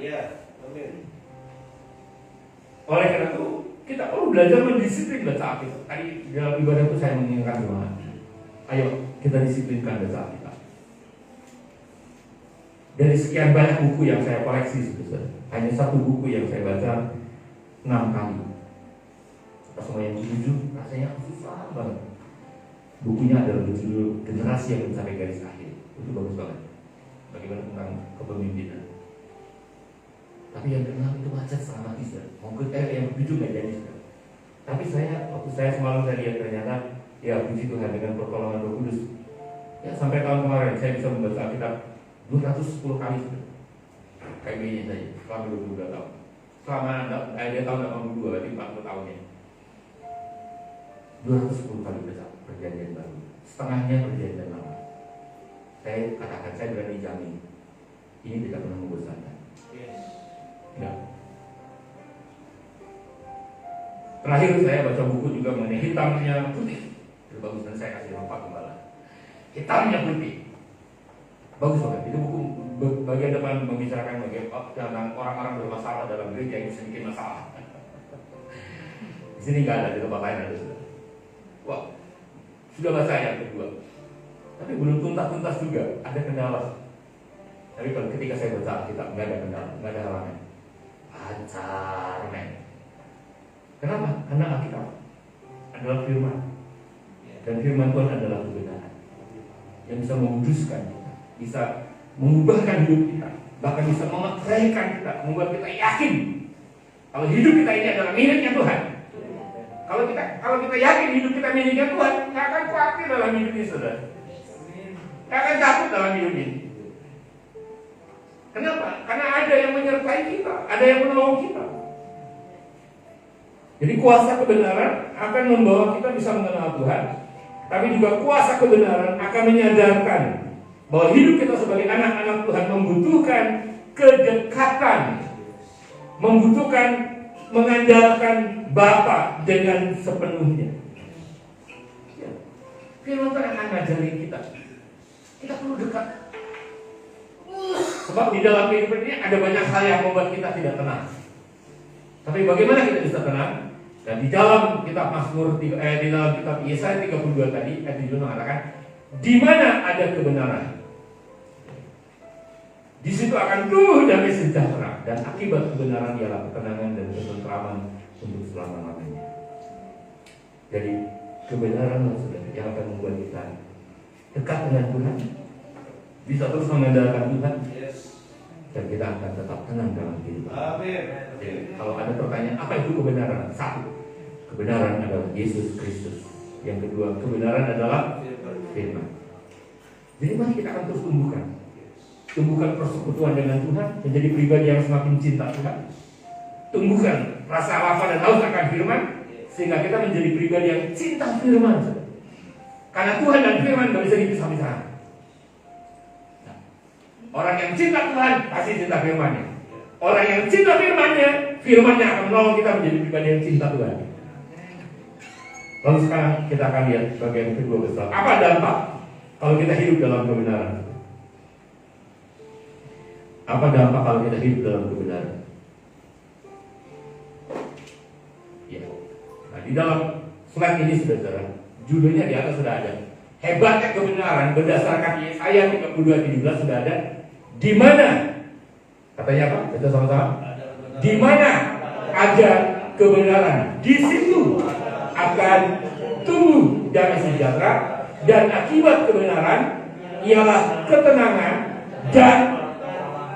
Oleh karena itu, kita perlu belajar mendisiplin baca Alkitab. Tadi dalam ibadah itu saya mengingatkan semua. Ayo kita disiplinkan baca Alkitab. Dari sekian banyak buku yang saya koleksi, hanya satu buku yang saya baca 6 kali. Pas semua yang 7 rasanya susah banget. Bukunya adalah berjudul Generasi yang Mencapai Garis Akhir. Itu bagus banget. Bagaimana tentang kepemimpinan. Tapi yang ke-6 itu macet sama mati. Mungkin yang ke-7 gak jadi. Tapi waktu saya semalam saya lihat ternyata, ya puji Tuhan dengan pertolongan Roh Kudus. Ya sampai tahun kemarin saya bisa membaca Alkitab 210 kali. Kayak gini saja, selama 22 tahun. Selama dia tahun 82, berarti 40 tahunnya. 210 kali baca perjanjian baru. Setengahnya perjanjian lama. Saya katakan, saya berani jamin, ini tidak pernah membosankan. Ya. Terakhir saya baca buku juga mengenai hitamnya putih. Itu bagus, dan saya kasih rompak gembala. Hitamnya putih. Bagus banget. Itu buku bagian depan membicarakan tentang orang-orang bermasalah dalam gereja yang bisa bikin masalah. Di sini nggak ada, di tempat lain ada sudah. Wah, sudah baca yang kedua. Tapi belum tuntas juga, ada kendala. Tapi kalau ketika saya baca Alkitab nggak ada kendala, nggak ada halangan. Lancar, men. Kenapa? Karena Alkitab adalah firman. Dan firman Tuhan adalah kebenaran yang bisa menguduskan kita, bisa mengubahkan hidup kita, bahkan bisa mengeteraikan kita, membuat kita yakin kalau hidup kita ini adalah miliknya Tuhan. Kalau kita yakin hidup kita miliknya Tuhan, nggak akan khawatir dalam hidup ini, saudara. Nggak akan takut dalam hidup ini. Kenapa? Karena ada yang menyertai kita, ada yang menolong kita. Jadi kuasa kebenaran akan membawa kita bisa mengenal Tuhan, tapi juga kuasa kebenaran akan menyadarkan bahwa hidup kita sebagai anak-anak Tuhan membutuhkan kedekatan, membutuhkan mengandalkan Bapa dengan sepenuhnya. Firman Tuhan akan ngajarin kita perlu dekat. Sebab di dalam kehidupan ini ada banyak hal yang membuat kita tidak tenang. Tapi bagaimana kita bisa tenang? Dan di dalam kitab Mazmur, di dalam kitab Yesaya 32 tadi, ayat 7 mengatakan, di mana ada kebenaran, di situ akan tumbuh damai sejahtera, dan akibat kebenaran ialah ketenangan dan ketentraman untuk selama-lamanya. Jadi kebenaran yang akan membuat kita dekat dengan Tuhan, bisa terus mengandalkan Tuhan, dan kita akan tetap tenang dalam hidup. Jadi, kalau ada pertanyaan, apa itu kebenaran? Satu, kebenaran adalah Yesus Kristus. Yang kedua, kebenaran adalah firman. Jadi mari kita akan terus tumbuhkan persekutuan dengan Tuhan, menjadi pribadi yang semakin cinta Tuhan. Tumbuhkan rasa lapar dan haus akan firman, sehingga kita menjadi pribadi yang cinta firman. Karena Tuhan dan firman tidak bisa dipisah-pisahkan. Orang yang cinta Tuhan pasti cinta firman-Nya. Orang yang cinta firman-Nya, firman-Nya akan menolong kita menjadi pribadi yang cinta Tuhan. Lalu sekarang kita akan lihat bagian kedua besar. Apa dampak kalau kita hidup dalam kebenaran? Apa dampak kalau kita hidup dalam kebenaran? Ya. Nah, di dalam slide ini saudara, judulnya di atas sudah ada. Hebatnya kebenaran berdasarkan Yesaya 32:17 sudah ada. Di mana? Katanya apa? Kita sama-sama. Di mana ada kebenaran, di situ akan tumbuh damai sejahtera, dan akibat kebenaran ialah ketenangan dan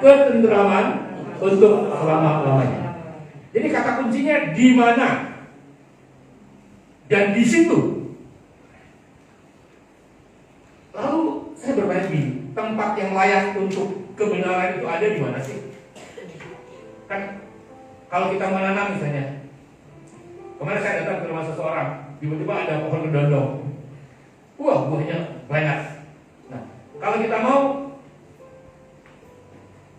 ketentraman untuk selama-lamanya. Jadi kata kuncinya di mana dan di situ. Lalu saya bertanya begini, tempat yang layak untuk kebenaran itu ada di mana sih? Kan kalau kita menanam misalnya, kemarin saya datang ke rumah seseorang, tiba-tiba ada pohon kedondong. Wah, buahnya banyak. Nah, kalau kita mau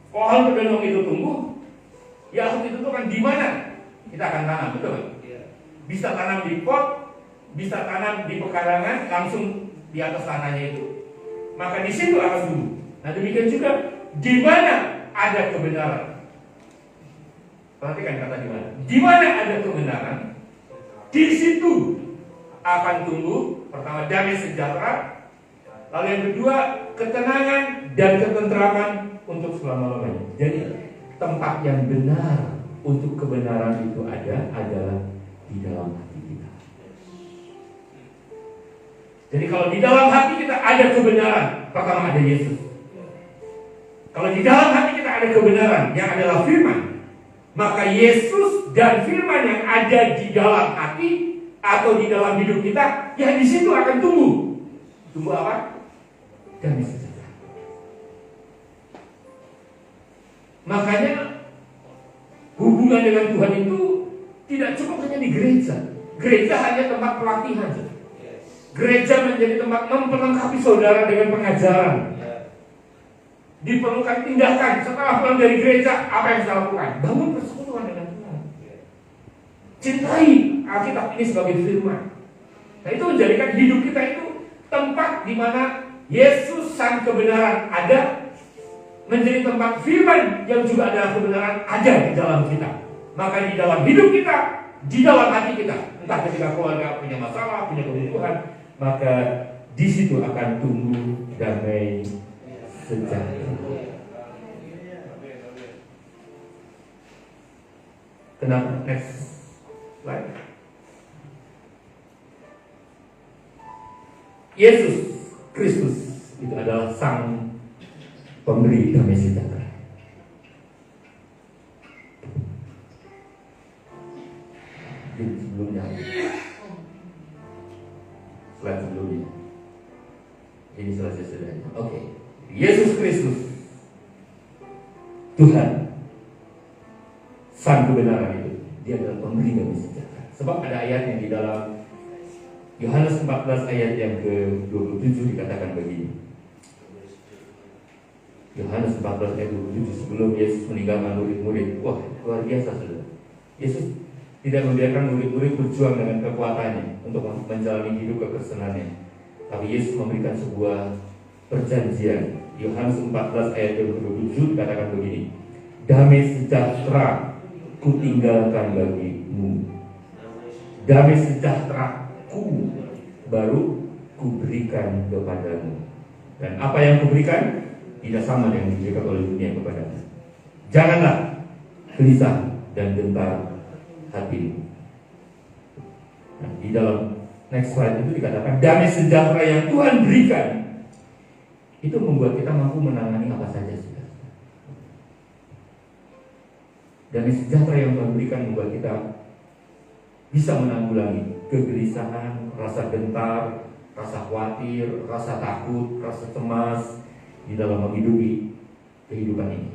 pohon kedondong itu tumbuh, ya harus ditentukan di mana kita akan tanam, betul kan? Bisa tanam di pot, bisa tanam di pekarangan, langsung di atas tanahnya itu. Maka di situ akan tumbuh. Nah, demikian juga di mana ada kebenaran. Perhatikan kata di mana. Di mana ada kebenaran, di situ akan tumbuh pertama damai sejahtera, lalu yang kedua ketenangan dan ketentraman untuk selama-lamanya. Jadi tempat yang benar untuk kebenaran itu adalah di dalam hati kita. Jadi kalau di dalam hati kita ada kebenaran, pertama ada Yesus. Kalau di dalam hati kita ada kebenaran yang adalah firman, maka Yesus dan firman yang ada di dalam hati atau di dalam hidup kita, ya di situ akan tumbuh. Tumbuh apa? Damai sejahtera. Makanya hubungan dengan Tuhan itu tidak cukup hanya di gereja. Gereja hanya tempat pelatihan. Gereja menjadi tempat memperlengkapi saudara dengan pengajaran. Diperlukan tindakan setelah pulang dari gereja, apa yang saya lakukan? Bangun persekutuan dengan Tuhan. Cintai Alkitab ini sebagai firman. Nah, itu menjadikan hidup kita itu tempat di mana Yesus sang kebenaran ada, menjadi tempat firman yang juga adalah kebenaran ada di dalam kita. Maka di dalam hidup kita, di dalam hati kita, entah ketika keluarga punya masalah, punya kebutuhan, maka di situ akan tumbuh damai sejahtera. Kenapa? Next slide. Yesus Kristus itu adalah sang pemberi damai sejahtera. Sebelumnya, slide sebelumnya. Ini selesai sudah. Oke. Yesus Kristus, Tuhan, sang kebenaran itu, dia adalah pemberi damai sejahtera. Sebab ada ayat yang di dalam Yohanes 14 ayat yang ke-27 dikatakan begini. Yohanes 14 ayat 27, sebelum Yesus meninggalkan murid-murid. Wah, luar biasa saudara. Yesus tidak membiarkan murid-murid berjuang dengan kekuatannya untuk menjalani hidup kekristenannya. Tapi Yesus memberikan sebuah perjanjian. Yohanes 14 ayat yang ke-27 dikatakan begini. Damai sejahtera ku tinggalkan bagimu. Damai sejahtera ku baru kuberikan kepadamu. Dan apa yang kuberikan tidak sama dengan yang diberikan oleh dunia kepadamu. Janganlah gelisah dan gentar hatimu. Nah, di dalam next slide itu dikatakan damai sejahtera yang Tuhan berikan itu membuat kita mampu menangani apa saja. Damai sejahtera yang Tuhan berikan membuat kita bisa menanggulangi kegelisahan, rasa gentar, rasa khawatir, rasa takut, rasa cemas di dalam menghidupi kehidupan ini.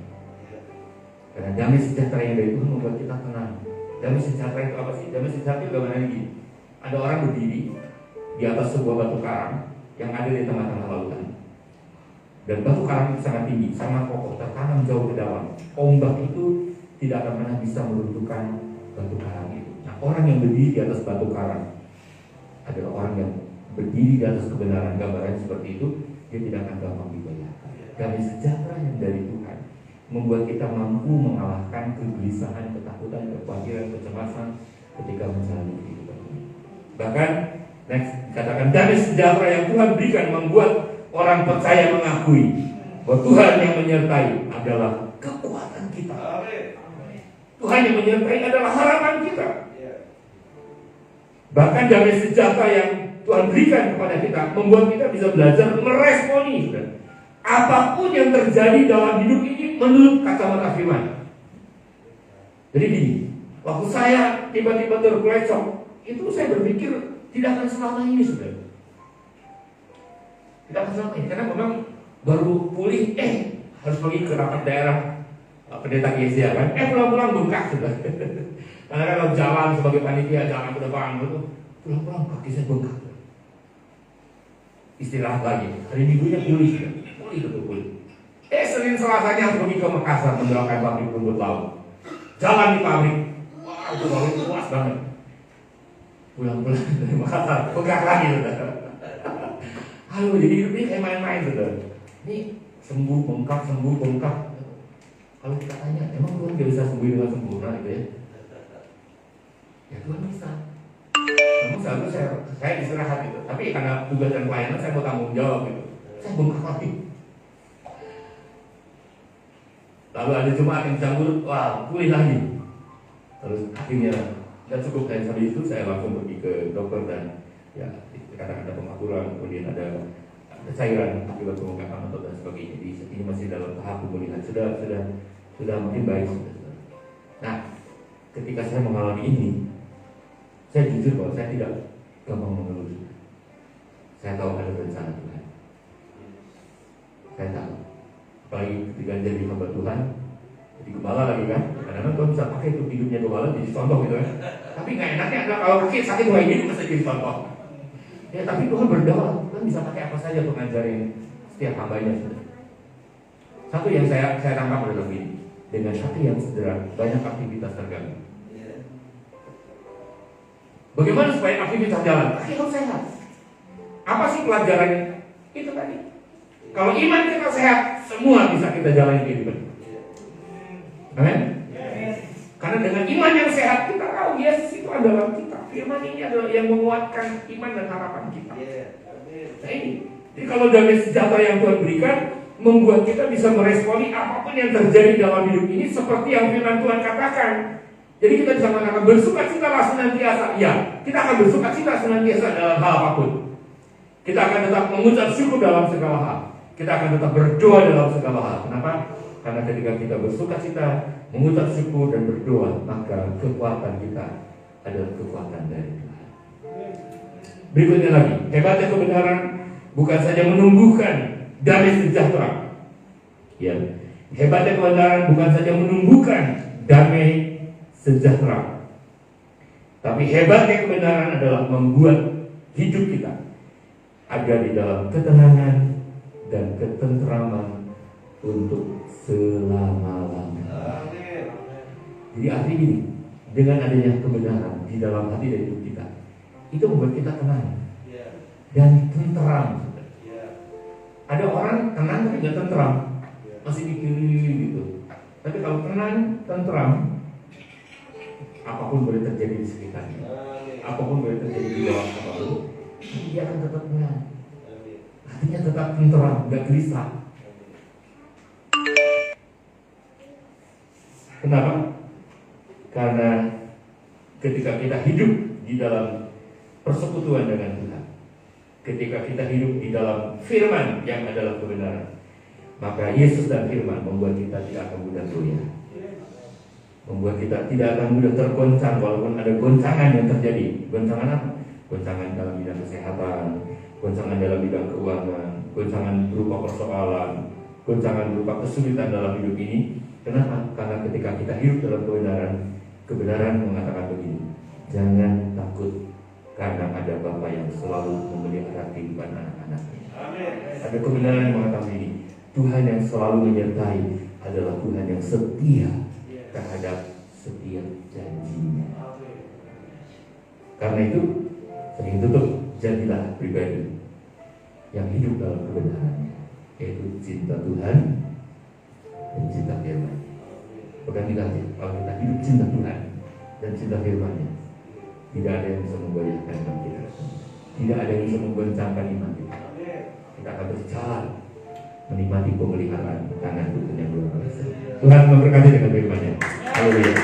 Karena damai sejahtera yang dari Tuhan membuat kita tenang. Damai sejahtera itu apa sih? Damai sejahtera itu bagaimana gini? Ada orang berdiri di atas sebuah batu karang yang ada di tengah-tengah lautan. Dan batu karang itu sangat tinggi, sangat kokoh, tertanam jauh ke dalam. Ombak itu tidak akan pernah bisa meruntuhkan batu karang itu. Nah, orang yang berdiri di atas batu karang adalah orang yang berdiri di atas kebenaran. Gambarannya seperti itu, dia tidak akan gampang digoyahkan. Damai sejahtera yang dari Tuhan membuat kita mampu mengalahkan kegelisahan, ketakutan, kekhawatiran, kecemasan ketika menjalani kehidupan ini. Bahkan next katakan damai sejahtera yang Tuhan berikan membuat orang percaya mengakui bahwa Tuhan yang menyertai adalah kekuatan kita. Tuhan yang menyertai adalah harapan kita. Bahkan damai sejahtera yang Tuhan berikan kepada kita membuat kita bisa belajar meresponi apapun yang terjadi dalam hidup ini menurut kacamata firman. Jadi gini, waktu saya tiba-tiba terplecok, itu saya berpikir tidak akan selama ini sudah. Tidak akan selama ini, karena memang baru pulih, harus pergi ke rapat daerah pendeta GSD kan, pulang-pulang bengkak sudah. Karena kalau jalan sebagai panitia jalan ke depan itu, pulang-pulang kaki saya bengkak. Istirahat lagi, hari minggunya pulih sudah. Pulih. Senin Selasanya harus pergi ke Makassar mendoakan pabrik rumput laut. Jalan di pabrik, wah itu pabrik luas banget. Pulang-pulang dari Makassar, bengkak lagi sudah. Halo, jadi hidup ini kayak main-main sudah. Ini sembuh bengkak. Kalau kita tanya, emang Tuhan gak bisa sembuh dengan sempurna gitu ya? Ya Tuhan bisa. Namun seharusnya saya istirahat gitu. Tapi karena tugas dan pelayanan saya mau tanggung jawab gitu. Saya bengkak lagi. Lalu ada jemaat yang campur, wah pulih lagi. Terus akhirnya nggak cukup dari sampai itu saya langsung pergi ke dokter dan ya kadang ada pengaturan, kemudian ada cairan akibat pembengkakan otot dan sebagainya. Jadi ini masih dalam tahap pemulihan. Sudah makin baik. Nah, ketika saya mengalami ini, saya jujur bahwa saya tidak gampang mengeluh. Saya tahu ada rencana Tuhan. Saya tahu. Apalagi ketika jadi hamba Tuhan, jadi gembala lagi kan. Kadang-kadang Tuhan bisa pakai itu hidupnya gembala jadi contoh gitu kan. Tapi nggak enaknya adalah kalau sakit kayak gini mesti jadi contoh. Ya tapi Tuhan berdaulat. Tuhan bisa pakai apa saja untuk ngajarin setiap hambanya. Satu yang saya tangkap adalah begini. Dengan hati yang sederhana, banyak aktivitas terganggu. Bagaimana supaya aktivitas jalan? Kaki harus sehat. Apa sih pelajarannya? Itu tadi. Kalau iman kita sehat, semua bisa kita jalani kehidupan. Amin. Karena dengan iman yang sehat kita tahu Yesus itu adalah kita. Firman ini adalah yang menguatkan iman dan harapan kita. Nah ini, jadi kalau damai sejahtera yang Tuhan berikan membuat kita bisa meresponi apapun yang terjadi dalam hidup ini seperti yang firman Tuhan katakan. Jadi kita bisa mengatakan bersukacitalah senantiasa. Ya, kita akan bersukacita senantiasa dalam hal apapun. Kita akan tetap mengucap syukur dalam segala hal. Kita akan tetap berdoa dalam segala hal. Kenapa? Karena ketika kita bersukacita, mengucap syukur dan berdoa, maka kekuatan kita adalah kekuatan dari Tuhan. Berikutnya lagi, hebatnya kebenaran bukan saja menumbuhkan damai sejahtera. Ya, hebatnya kebenaran bukan saja menumbuhkan damai sejahtera, tapi hebatnya kebenaran adalah membuat hidup kita ada di dalam ketenangan dan ketentraman untuk selama-lamanya. Jadi artinya gini, dengan adanya kebenaran di dalam hati dan hidup kita, itu membuat kita tenang dan tentram. Ada orang tenang tapi nggak tentram, masih mikir gitu. Tapi kalau tenang, tentram, apapun boleh terjadi di sekitarnya, apapun boleh terjadi di bawah apapun, dia akan tetap tenang. Hatinya tetap tentram, nggak gelisah. Kenapa? Karena ketika kita hidup di dalam persekutuan dengan Tuhan, ketika kita hidup di dalam firman yang adalah kebenaran, maka Yesus dan firman membuat kita tidak akan mudah goyah, membuat kita tidak akan mudah tergoncang walaupun ada goncangan yang terjadi. Goncangan apa? Goncangan dalam bidang kesehatan, goncangan dalam bidang keuangan, goncangan berupa persoalan, goncangan berupa kesulitan dalam hidup ini. Kenapa? Karena ketika kita hidup dalam kebenaran, kebenaran mengatakan begini, jangan takut karena ada Bapa yang selalu memelihara kehidupan anak-anaknya. Ada kebenaran yang mengatakan ini, Tuhan yang selalu menyertai adalah Tuhan yang setia terhadap setiap janjinya. Karena itu, sering tutup, jadilah pribadi yang hidup dalam kebenarannya, yaitu cinta Tuhan dan cinta firman. Bukan kita aja, kalau kita hidup cinta Tuhan dan cinta firman-Nya, tidak ada yang bisa memgoyahkan iman kita, tidak ada yang bisa menggoncangkan iman kita. Kita akan berjalan menikmati pemeliharaan tangan Tuhan yang luar biasa. Tuhan memberkati dengan firman-Nya. Haleluya.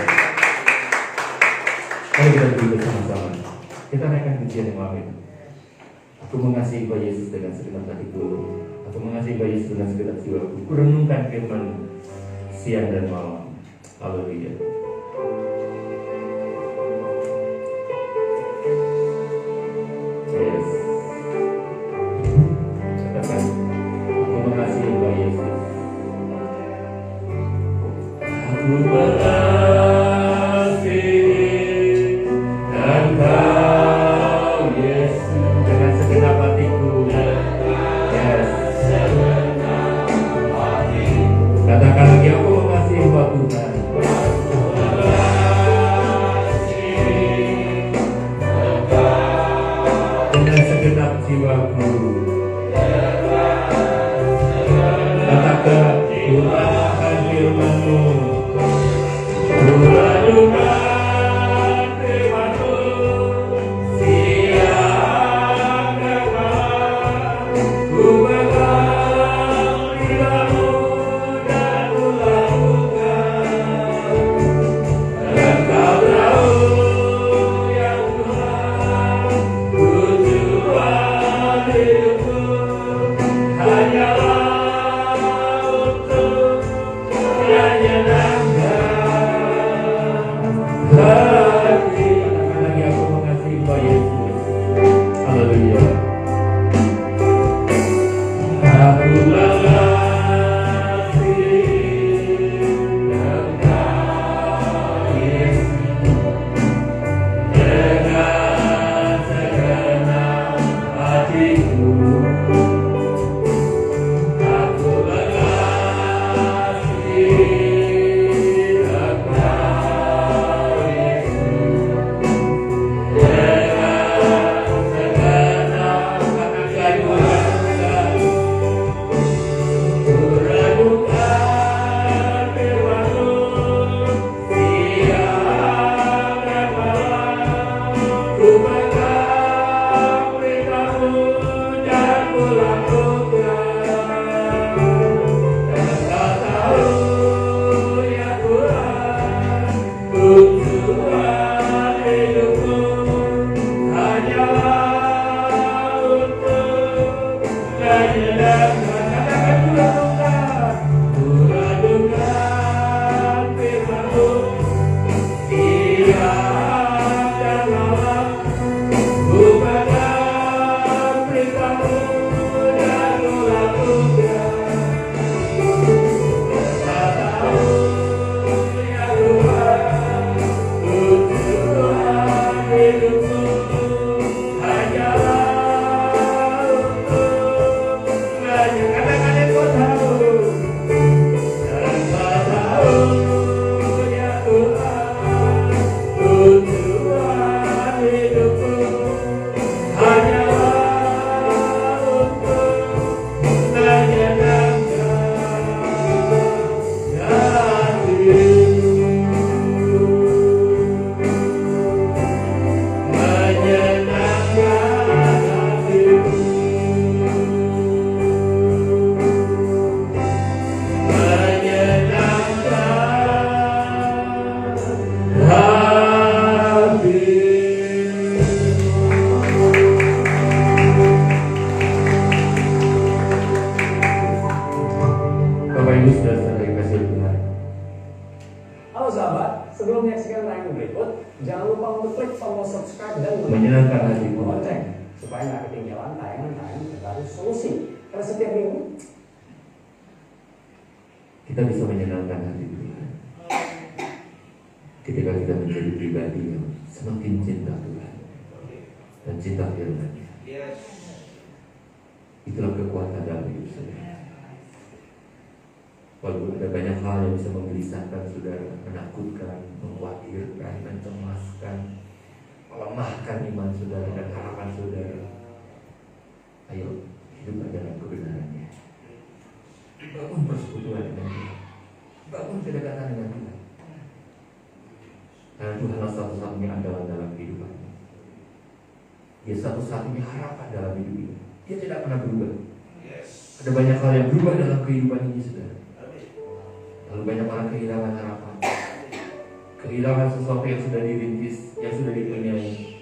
Mari kita berdiri bersama-sama. Kita naikkan pujian yang malam itu. Aku mengasihi Tuhan Yesus dengan segenap hatiku. Aku mengasihi Tuhan Yesus dengan segenap jiwaku. Kurenungkan firman siang dan malam. Haleluya. Yes. Katakan, aku mengasihi Tuhan Yesus. Aku mengasihi dan Kau Yesus dengan segenap hatiku. Yes. Katakan lagi, aku mengasihi Tuhan Tuhan. Dengan segenap jiwaku. Katakan, Tuhan firman-Mu. Tuhan firman-Mu sahabat, sebelum menyaksikan tayangan berikut, jangan lupa untuk klik tombol subscribe dan menyenangkan hatimu lonceng supaya nggak ketinggalan tayangan-tayangan terbaru solusi. Karena setiap minggu kita bisa menyenangkan hati Tuhan ketika kita menjadi pribadi yang semakin cinta Tuhan dan cinta firman-Nya. Itulah kekuatan dalam hidup saudara. Walaupun ada banyak hal yang bisa menggelisahkan saudara, menakutkan, mengkhawatirkan, mencemaskan, melemahkan iman saudara dan harapan saudara. Ayo hidup dalam kebenarannya. Bangun persekutuan dengan Tuhan. Bangun kedekatan dengan Tuhan. Karena Tuhanlah satu-satunya andalan dalam kehidupan. Dia satu-satunya harapan dalam hidup ini. Dia tidak pernah berubah. Ada banyak hal yang berubah dalam kehidupan ini saudara. Lalu banyak orang kehilangan harapan, kehilangan sesuatu yang sudah dirintis, yang sudah dipunyai.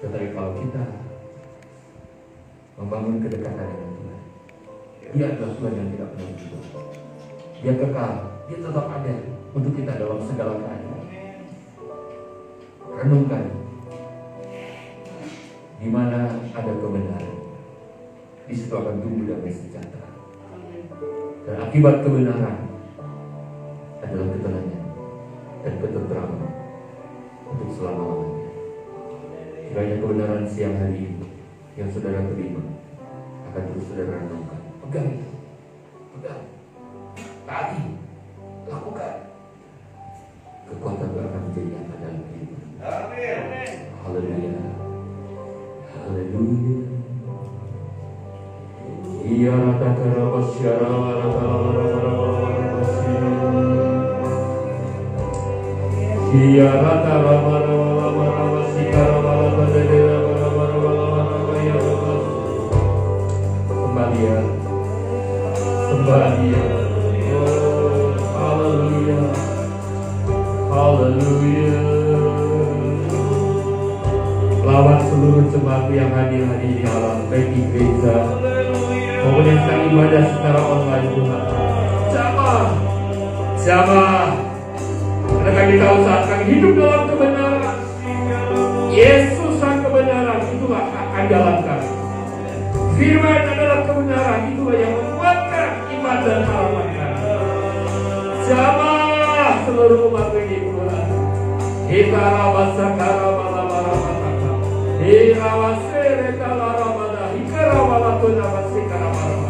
Tetapi kalau kita membangun kedekatan dengan Tuhan, Dia adalah Tuhan yang tidak pernah berubah. Dia kekal, Dia tetap ada untuk kita dalam segala keadaan. Renungkan, di mana ada kebenaran, di situ akan tumbuh damai sejahtera. Dan akibat kebenaran adalah ketenangan dan ketenteraman untuk selama-lamanya. Kiranya kebenaran siang hari ini yang saudara terima akan terus saudara renungkan. Pegang itu, pegang, taati, lakukan. Kekuatan itu akan menjadi nyata dalam kehidupan. Amin. Haleluya. Haleluya. Iya rata karabas syara rata iya rata rama sikara rama dedera rama ya sembah dia oh haleluya haleluya. Lawan seluruh jemaat yang hadir hari ini alam baik di gereja maupun yang sedang ibadah secara online Tuhan. Jamaah, karena kami tahu saat kami hidup dalam kebenaran, Yesus sang kebenaran itulah akan jalankan. Firman adalah kebenaran, itulah yang menguatkan iman dan harapan kami. Jamaah seluruh umat ini Tuhan, kita rawasakara malamarabaka, hirawasere kalaramada, hikarawalakuna masikaramarama,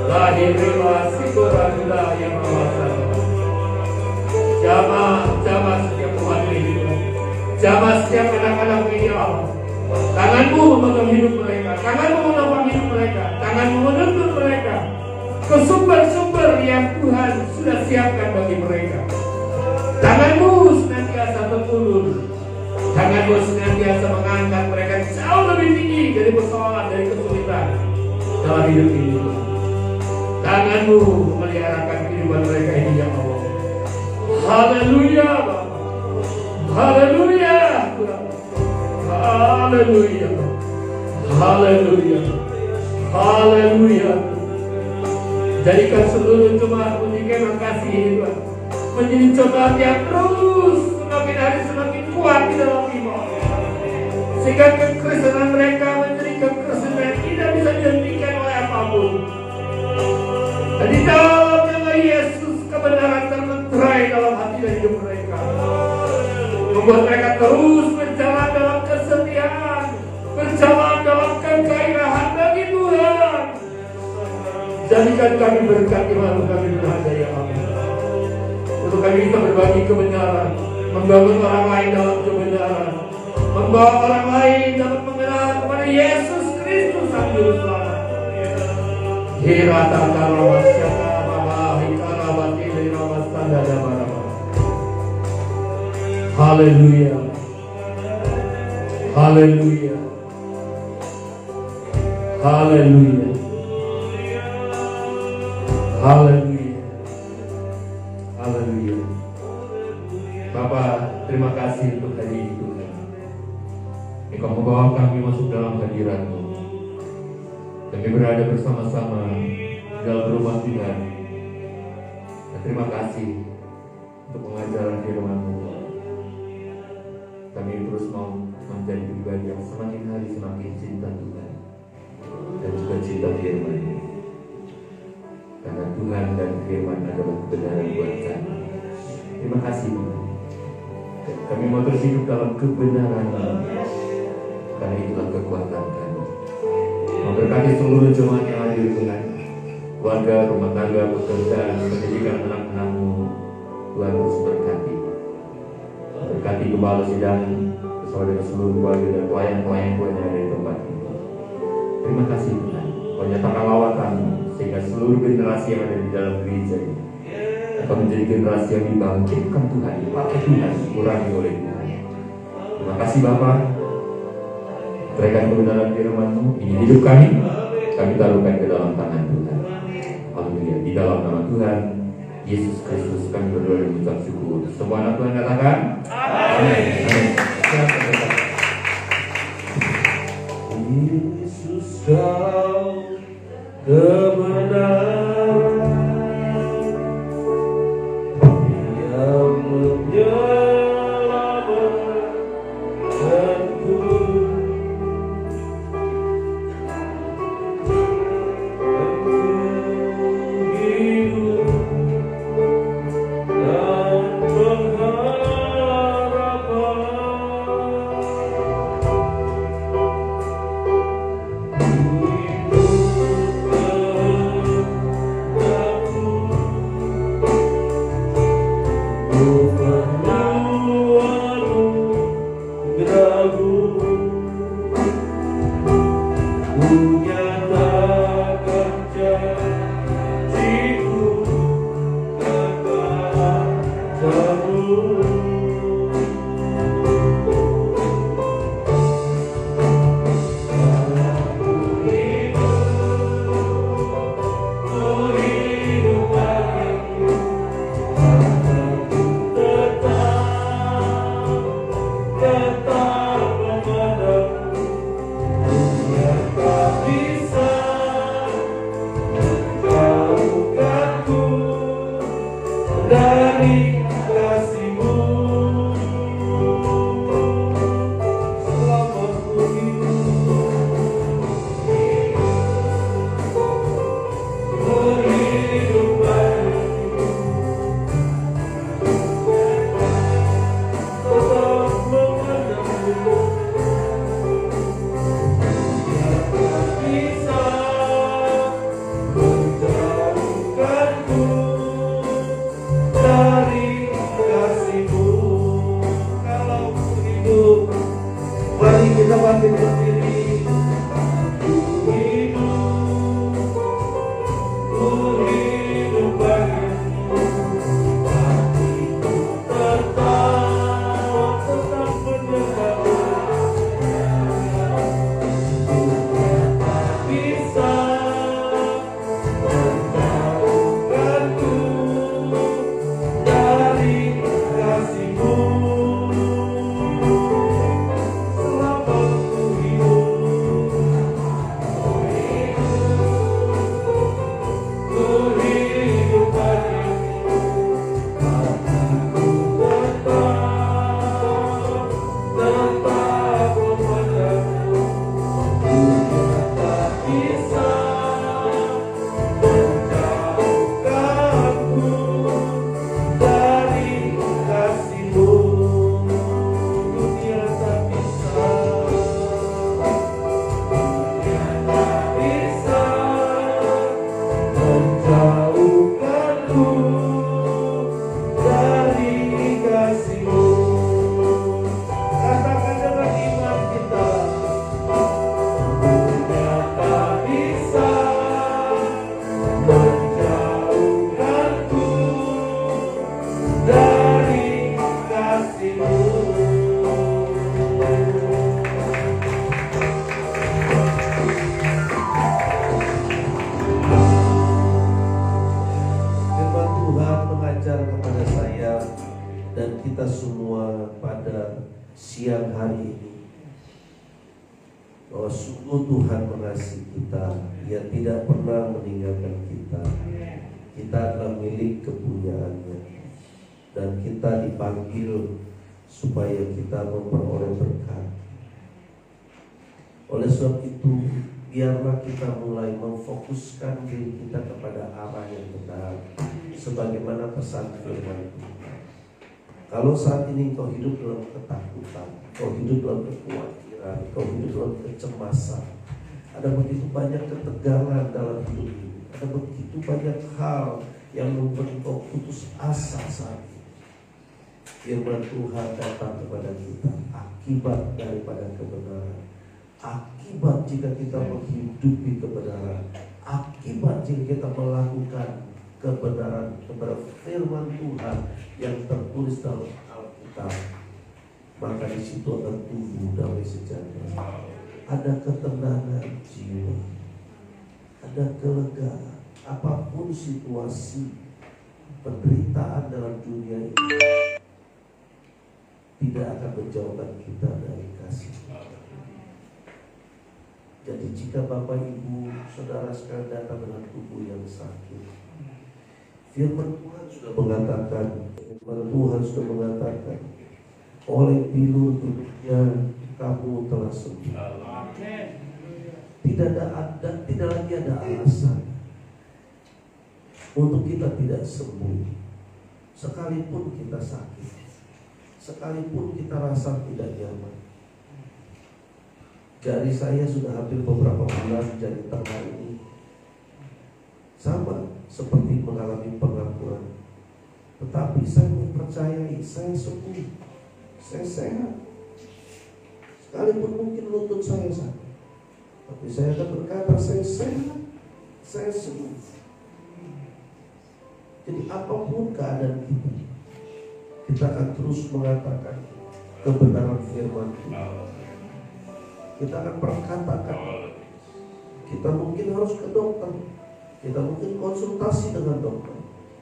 lahirila sikuranda yang mawasana. Jamaah setiap umat ini, jamaah setiap anak-anak ini Allah. Tanganmu memegang hidup mereka, tanganmu menopang hidup mereka, tanganmu menuntun mereka ke sumber-sumber yang Tuhan sudah siapkan bagi mereka. Tanganmu senantiasa terulur, tanganmu senantiasa mengangkat mereka jauh lebih tinggi dari persoalan, dari kesulitan dalam hidup ini. Tanganmu memeliharakan kehidupan mereka ini ya Allah. Haleluya, haleluya, haleluya, haleluya, haleluya. Jadikan seluruh jemaat pujikan kasih Tuhan menjadi jemaat yang terus semakin hari semakin kuat di dalam iman, sehingga kekristenan mereka menjadi kekristenan yang tidak bisa dihentikan oleh apapun. Dan di dalam nama Yesus kebenaran termeterai dalam hati dan hidup mereka, membuat mereka terus berjalan dalam kesetiaan, berjalan dalam keghairahan bagi Tuhan. Jadikan kami berkat iman kami berharga ya Allah, untuk kami bisa berbagi kebenaran, membangun orang lain dalam kebenaran, membawa orang lain dapat mengenal kepada Yesus Kristus Sang Juru Selamat. Hirata karawasyaka mamahi karawati lirawasanda dabarama. Haleluya, haleluya, haleluya, haleluya, haleluya. Bapak, terima kasih untuk hari ini Tuhan. Engkau membawa kami masuk dalam hadirat-Mu. Kami berada bersama-sama dalam rumah Tuhan. Dan terima kasih untuk pengajaran firman-Mu, kami terus mau menjadi pribadi yang semakin hari semakin cinta Tuhan dan juga cinta firman. Karena Tuhan dan firman adalah kebenaran buat kami. Terima kasih Tuhan. Kami mau terus hidup dalam kebenaran, karena itulah kekuatan kami. Memberkati seluruh jemaat yang hadir Tuhan, keluarga, rumah tangga, pekerjaan, pendidikan anak-anak-Mu, Tuhan terus berkati. Berkati gembala sidang bersama dengan seluruh keluarga dan pelayan-pelayan Tuhan yang ada di tempat ini. Terima kasih Tuhan, Kau nyatakan lawatan sehingga seluruh generasi yang ada di dalam gereja ini akan menjadi generasi yang dibangkitkan Tuhan, dipakai Tuhan, dikurangi oleh Tuhan. Terima kasih Bapa. Berikan kebenaran firman-Mu, ini hidup kami taruhkan ke dalam tangan Tuhan. Haleluya. Di dalam nama Tuhan Yesus Kristus kami berdoa dan mengucap syukur. Semua anak Tuhan katakan amin. Yesus kau kebenaran yang menyelamatkanku. dan kita dipanggil supaya kita memperoleh berkat. Oleh sebab itu, biarlah kita mulai memfokuskan diri kita kepada arah yang benar, sebagaimana pesan firman Tuhan. Kalau saat ini kau hidup dalam ketakutan, kau hidup dalam kekhawatiran, kau hidup dalam kecemasan, ada begitu banyak ketegangan dalam hidup ini, ada begitu banyak hal yang membuat kau putus asa saat ini. Firman Tuhan datang kepada kita akibat daripada kebenaran, akibat jika kita menghidupi kebenaran, akibat jika kita melakukan kebenaran kepada firman Tuhan yang tertulis dalam Alkitab, maka di situ akan tumbuh damai sejahtera, ada ketenangan jiwa, ada kelegaan. Apapun situasi penderitaan dalam dunia ini tidak akan menjauhkan kita dari kasih. Jadi jika Bapak Ibu Saudara sekalian datang dengan tubuh yang sakit, firman Tuhan sudah mengatakan, oleh bilur tubuhnya kamu telah sembuh. Tidak lagi ada alasan untuk kita tidak sembuh. Sekalipun kita sakit, sekalipun kita rasa tidak nyaman. Jari saya sudah hampir beberapa bulan jari tengah ini sama seperti mengalami pengapuran. Tetapi saya mempercayai saya sembuh, saya sehat. Sekalipun mungkin lutut saya sakit, tapi saya akan berkata saya sehat, saya sembuh. Jadi apapun keadaan kita akan terus mengatakan kebenaran firman Tuhan. Kita akan perkatakan. Kita mungkin harus ke dokter, kita mungkin konsultasi dengan dokter,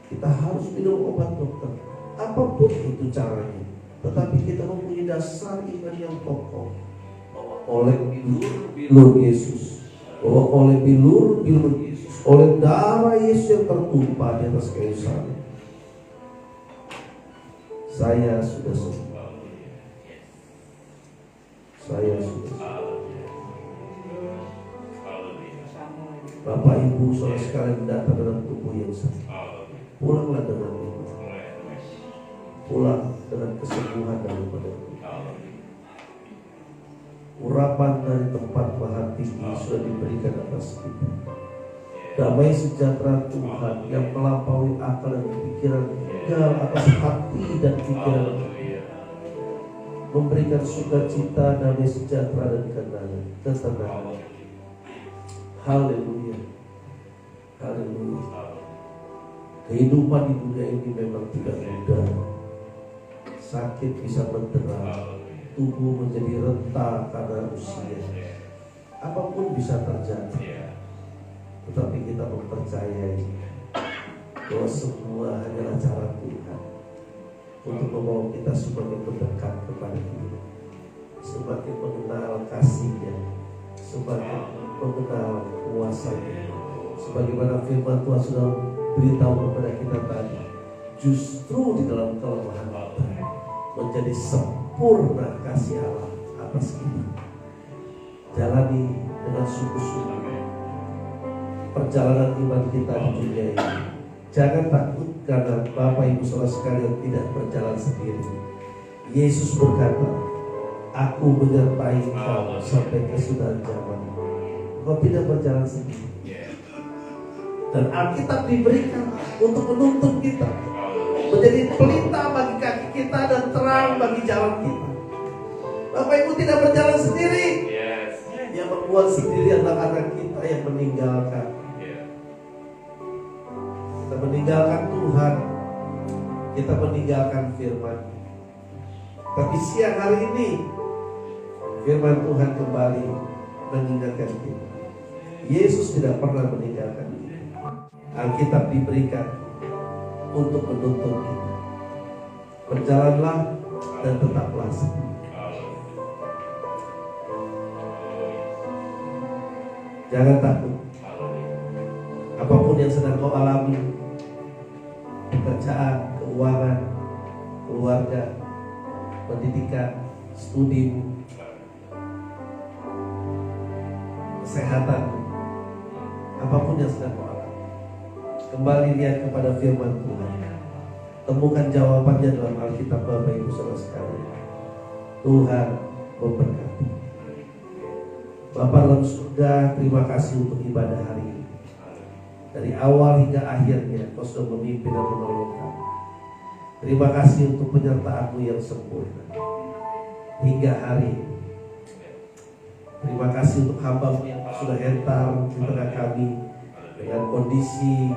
kita harus minum obat dokter, apapun itu caranya. Tetapi kita mempunyai dasar iman yang kokoh bahwa oleh bilur Yesus, bahwa oleh bilur Yesus, oleh darah Yesus yang tertumpah di atas kayu salib, saya sudah sembuh. Saya sudah sembuh. Bapak Ibu saudara sekalian datang dalam tubuh yang sakit, pulanglah dengan iman, pulang dengan kesembuhan daripada Tuhan. Urapan dari tempat Maha Tinggi sudah diberikan atas kita. Damai sejahtera Tuhan yang melampaui akal dan pikiran tinggal atas hati dan pikiran, memberikan sukacita, damai sejahtera dan ketenangan. Haleluya, haleluya. Kehidupan di dunia ini memang tidak mudah. Sakit bisa mendera, tubuh menjadi renta karena usia. Apapun bisa terjadi. Tetapi kita mempercayai bahwa semua hanyalah cara Tuhan untuk membawa kita semakin mendekat kepada Dia, semakin mengenal kasih-Nya, semakin mengenal kuasa-Nya. Sebagaimana firman Tuhan sudah beritahu kepada kita tadi, justru di dalam kelemahan kita menjadi sempurna kasih Allah atas kita. Jalani dengan sungguh-sungguh perjalanan iman kita di dunia ini. Jangan takut karena Bapak Ibu saudara sekalian tidak berjalan sendiri. Yesus berkata, aku menyertai kau sampai kesudahan zaman. Kau tidak berjalan sendiri. Dan Alkitab diberikan untuk menuntun kita, menjadi pelita bagi kaki kita dan terang bagi jalan kita. Bapak Ibu tidak berjalan sendiri. Yang membuat sendiri adalah anak kita yang meninggalkan. Kita meninggalkan Tuhan, kita meninggalkan firman. Tapi siang hari ini firman Tuhan kembali mengingatkan kita, Yesus tidak pernah meninggalkan kita. Alkitab diberikan untuk menuntun kita. Berjalanlah dan tetaplah setia. Jangan takut. Apapun yang sedang kau alami, pekerjaan, keuangan, keluarga, pendidikan, studi, kesehatan, apapun yang sedang kau alami. Kembali lihat kepada firman Tuhan. Temukan jawabannya dalam Alkitab, Bapak Ibu Saudara sekalian. Tuhan memberkati. Bapa dalam surga, terima kasih untuk ibadah hari ini. Dari awal hingga akhirnya Kau sudah memimpin dan menolong kami. Terima kasih untuk penyertaan-Mu yang sempurna hingga hari ini. Terima kasih untuk hamba-Mu yang sudah hentar di tengah kami dengan kondisi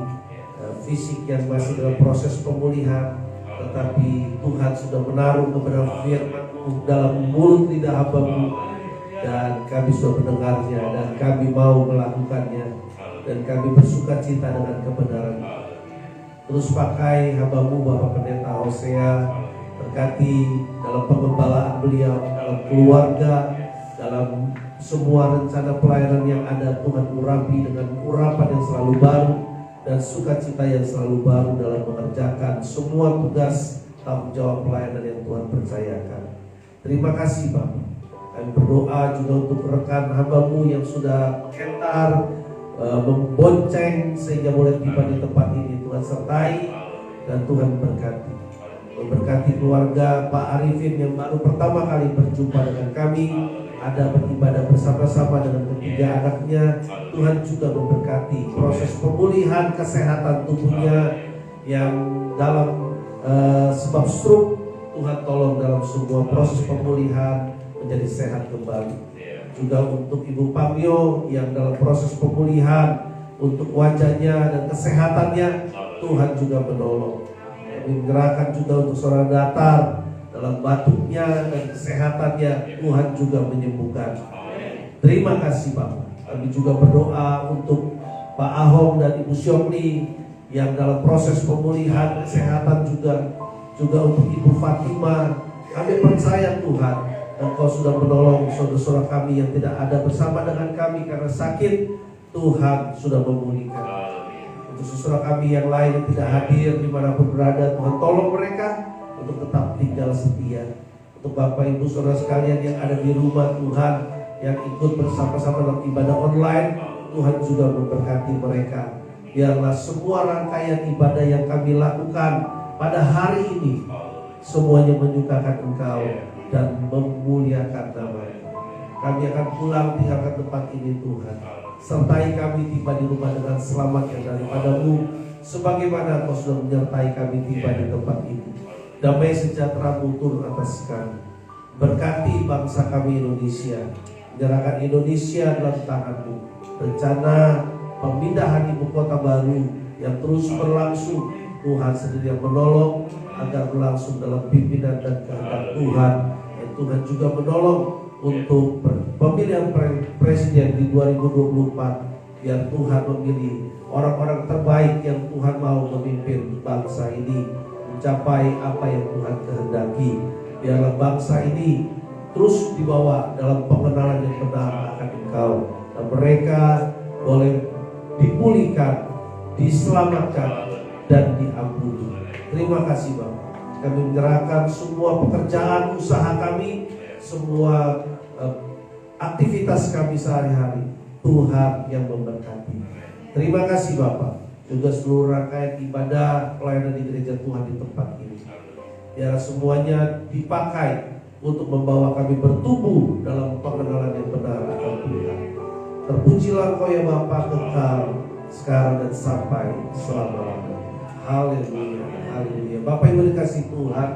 fisik yang masih dalam proses pemulihan, tetapi Tuhan sudah menaruh kebenaran firman-Mu dalam mulut lidah hamba-Mu, dan kami sudah mendengarnya, dan kami mau melakukannya, dan kami bersuka cita dengan kebenaran. Terus pakai hamba-Mu Bapak Pendeta Hosea, berkati dalam pengembalaan beliau, dalam keluarga, dalam semua rencana pelayanan yang ada. Tuhan urapi dengan urapan yang selalu baru dan sukacita yang selalu baru dalam mengerjakan semua tugas tanggung jawab pelayanan yang Tuhan percayakan. Terima kasih Bapak. Kami berdoa juga untuk rekan hamba-Mu yang sudah hentar, membonceng sehingga boleh tiba di tempat ini. Tuhan sertai dan Tuhan berkati. Memberkati keluarga Pak Arifin yang baru pertama kali berjumpa dengan kami, ada beribadah bersama-sama dengan ketiga anaknya. Tuhan juga memberkati proses pemulihan kesehatan tubuhnya yang dalam sebab stroke. Tuhan tolong dalam semua proses pemulihan menjadi sehat kembali. Juga untuk Ibu Pamio yang dalam proses pemulihan untuk wajahnya dan kesehatannya, Tuhan juga menolong. Kami menyerahkan juga untuk saudara Datar dalam batuknya dan kesehatannya, Tuhan juga menyembuhkan. Terima kasih Bapak. Kami juga berdoa untuk Pak Ahong dan Ibu Syokli yang dalam proses pemulihan kesehatan, juga untuk Ibu Fatima. Kami percaya Tuhan, Engkau sudah menolong saudara-saudara kami yang tidak ada bersama dengan kami karena sakit. Tuhan sudah memulihkan. Untuk saudara kami yang lain yang tidak hadir dimanapun berada, Tuhan tolong mereka untuk tetap tinggal setia. Untuk Bapak Ibu saudara sekalian yang ada di rumah Tuhan, yang ikut bersama-sama dalam ibadah online, Tuhan juga memberkati mereka. Biarlah semua rangkaian ibadah yang kami lakukan pada hari ini semuanya menyukakan Engkau dan memuliakan nama-Mu. Kami akan pulang tinggalkan tempat ini Tuhan. Sertai kami tiba di rumah dengan selamat yang daripada-Mu, sebagaimana Kau sudah menyertai kami tiba di tempat ini. Damai sejahtera-Mu turun atas kami. Berkati bangsa kami Indonesia. Menyerahkan Indonesia dalam tangan-Mu. Rencana pemindahan ibu kota baru yang terus berlangsung, Tuhan sendiri yang menolong agar berlangsung dalam pimpinan dan kehendak Tuhan. Dan Tuhan juga menolong untuk pemilihan presiden di 2024. Biar Tuhan memilih orang-orang terbaik yang Tuhan mau memimpin bangsa ini mencapai apa yang Tuhan kehendaki. Biarlah bangsa ini terus dibawa dalam pengenalan yang benar akan Engkau, dan mereka boleh dipulihkan, diselamatkan, dan diampuni. Terima kasih Bapak. Kami menyerahkan semua pekerjaan usaha kami, semua aktivitas kami sehari-hari. Tuhan yang memberkati. Terima kasih Bapak. Juga seluruh rangkaian ibadah pelayanan di gereja Tuhan di tempat ini, biar semuanya dipakai untuk membawa kami bertumbuh dalam pengenalan yang benar akan Tuhan. Terpujilah Engkau ya Bapa, kekal sekarang dan sampai selama-lamanya. Haleluya, haleluya. Bapak Ibu dikasih Tuhan,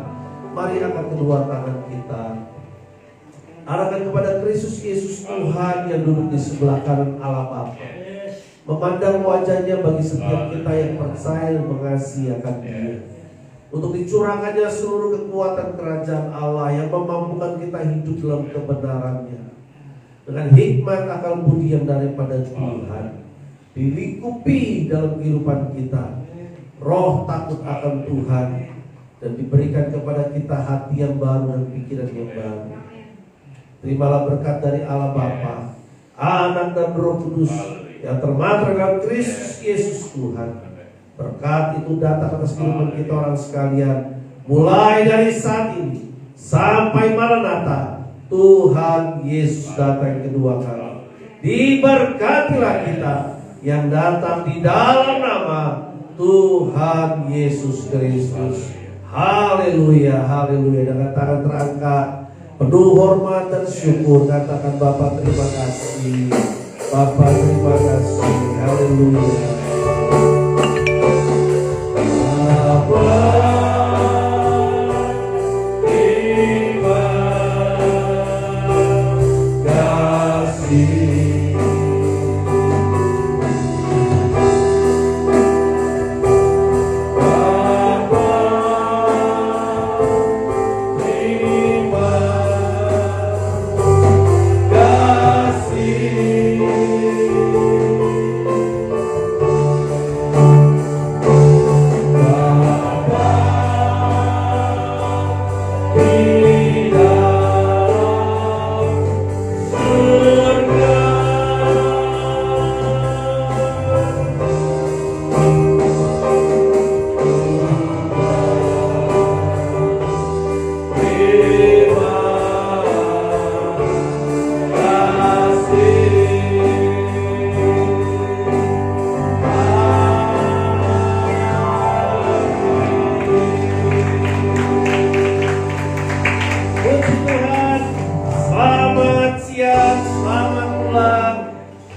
mari angkat kedua tangan kita, arahkan kepada Kristus Yesus Tuhan yang duduk di sebelah kanan Allah Bapa. Memandang wajahnya bagi setiap kita yang percaya dan mengasihi akan Dia, untuk dicurahkannya seluruh kekuatan kerajaan Allah yang memampukan kita hidup dalam kebenarannya dengan hikmat akal budi yang daripada Tuhan. Dilingkupi dalam kehidupan kita roh takut akan Tuhan, dan diberikan kepada kita hati yang baru dan pikiran yang baru. Terimalah berkat dari Allah Bapa, Anak dan Roh Kudus yang termater dalam Kristus Yesus Tuhan. Berkat itu datang atas kehidupan kita orang sekalian, mulai dari saat ini sampai Maranatha, Tuhan Yesus datang kedua kali. Diberkatilah kita yang datang di dalam nama Tuhan Yesus Kristus. Haleluya, haleluya. Dengan tangan terangkat, penuh hormat dan syukur, katakan Bapa terima kasih. Bapa terima kasih. Haleluya. Bapa terima kasih.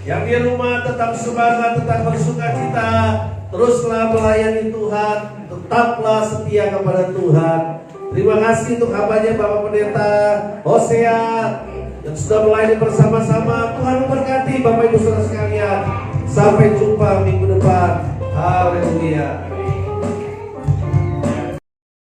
Yang di rumah tetap semangat, tetap bersuka cita, teruslah melayani Tuhan, tetaplah setia kepada Tuhan. Terima kasih untuk hambanya Bapak Pendeta Hosea yang sudah melayani bersama-sama. Tuhan memberkati Bapak Ibu Saudara sekalian. Sampai jumpa minggu depan. Haleluya.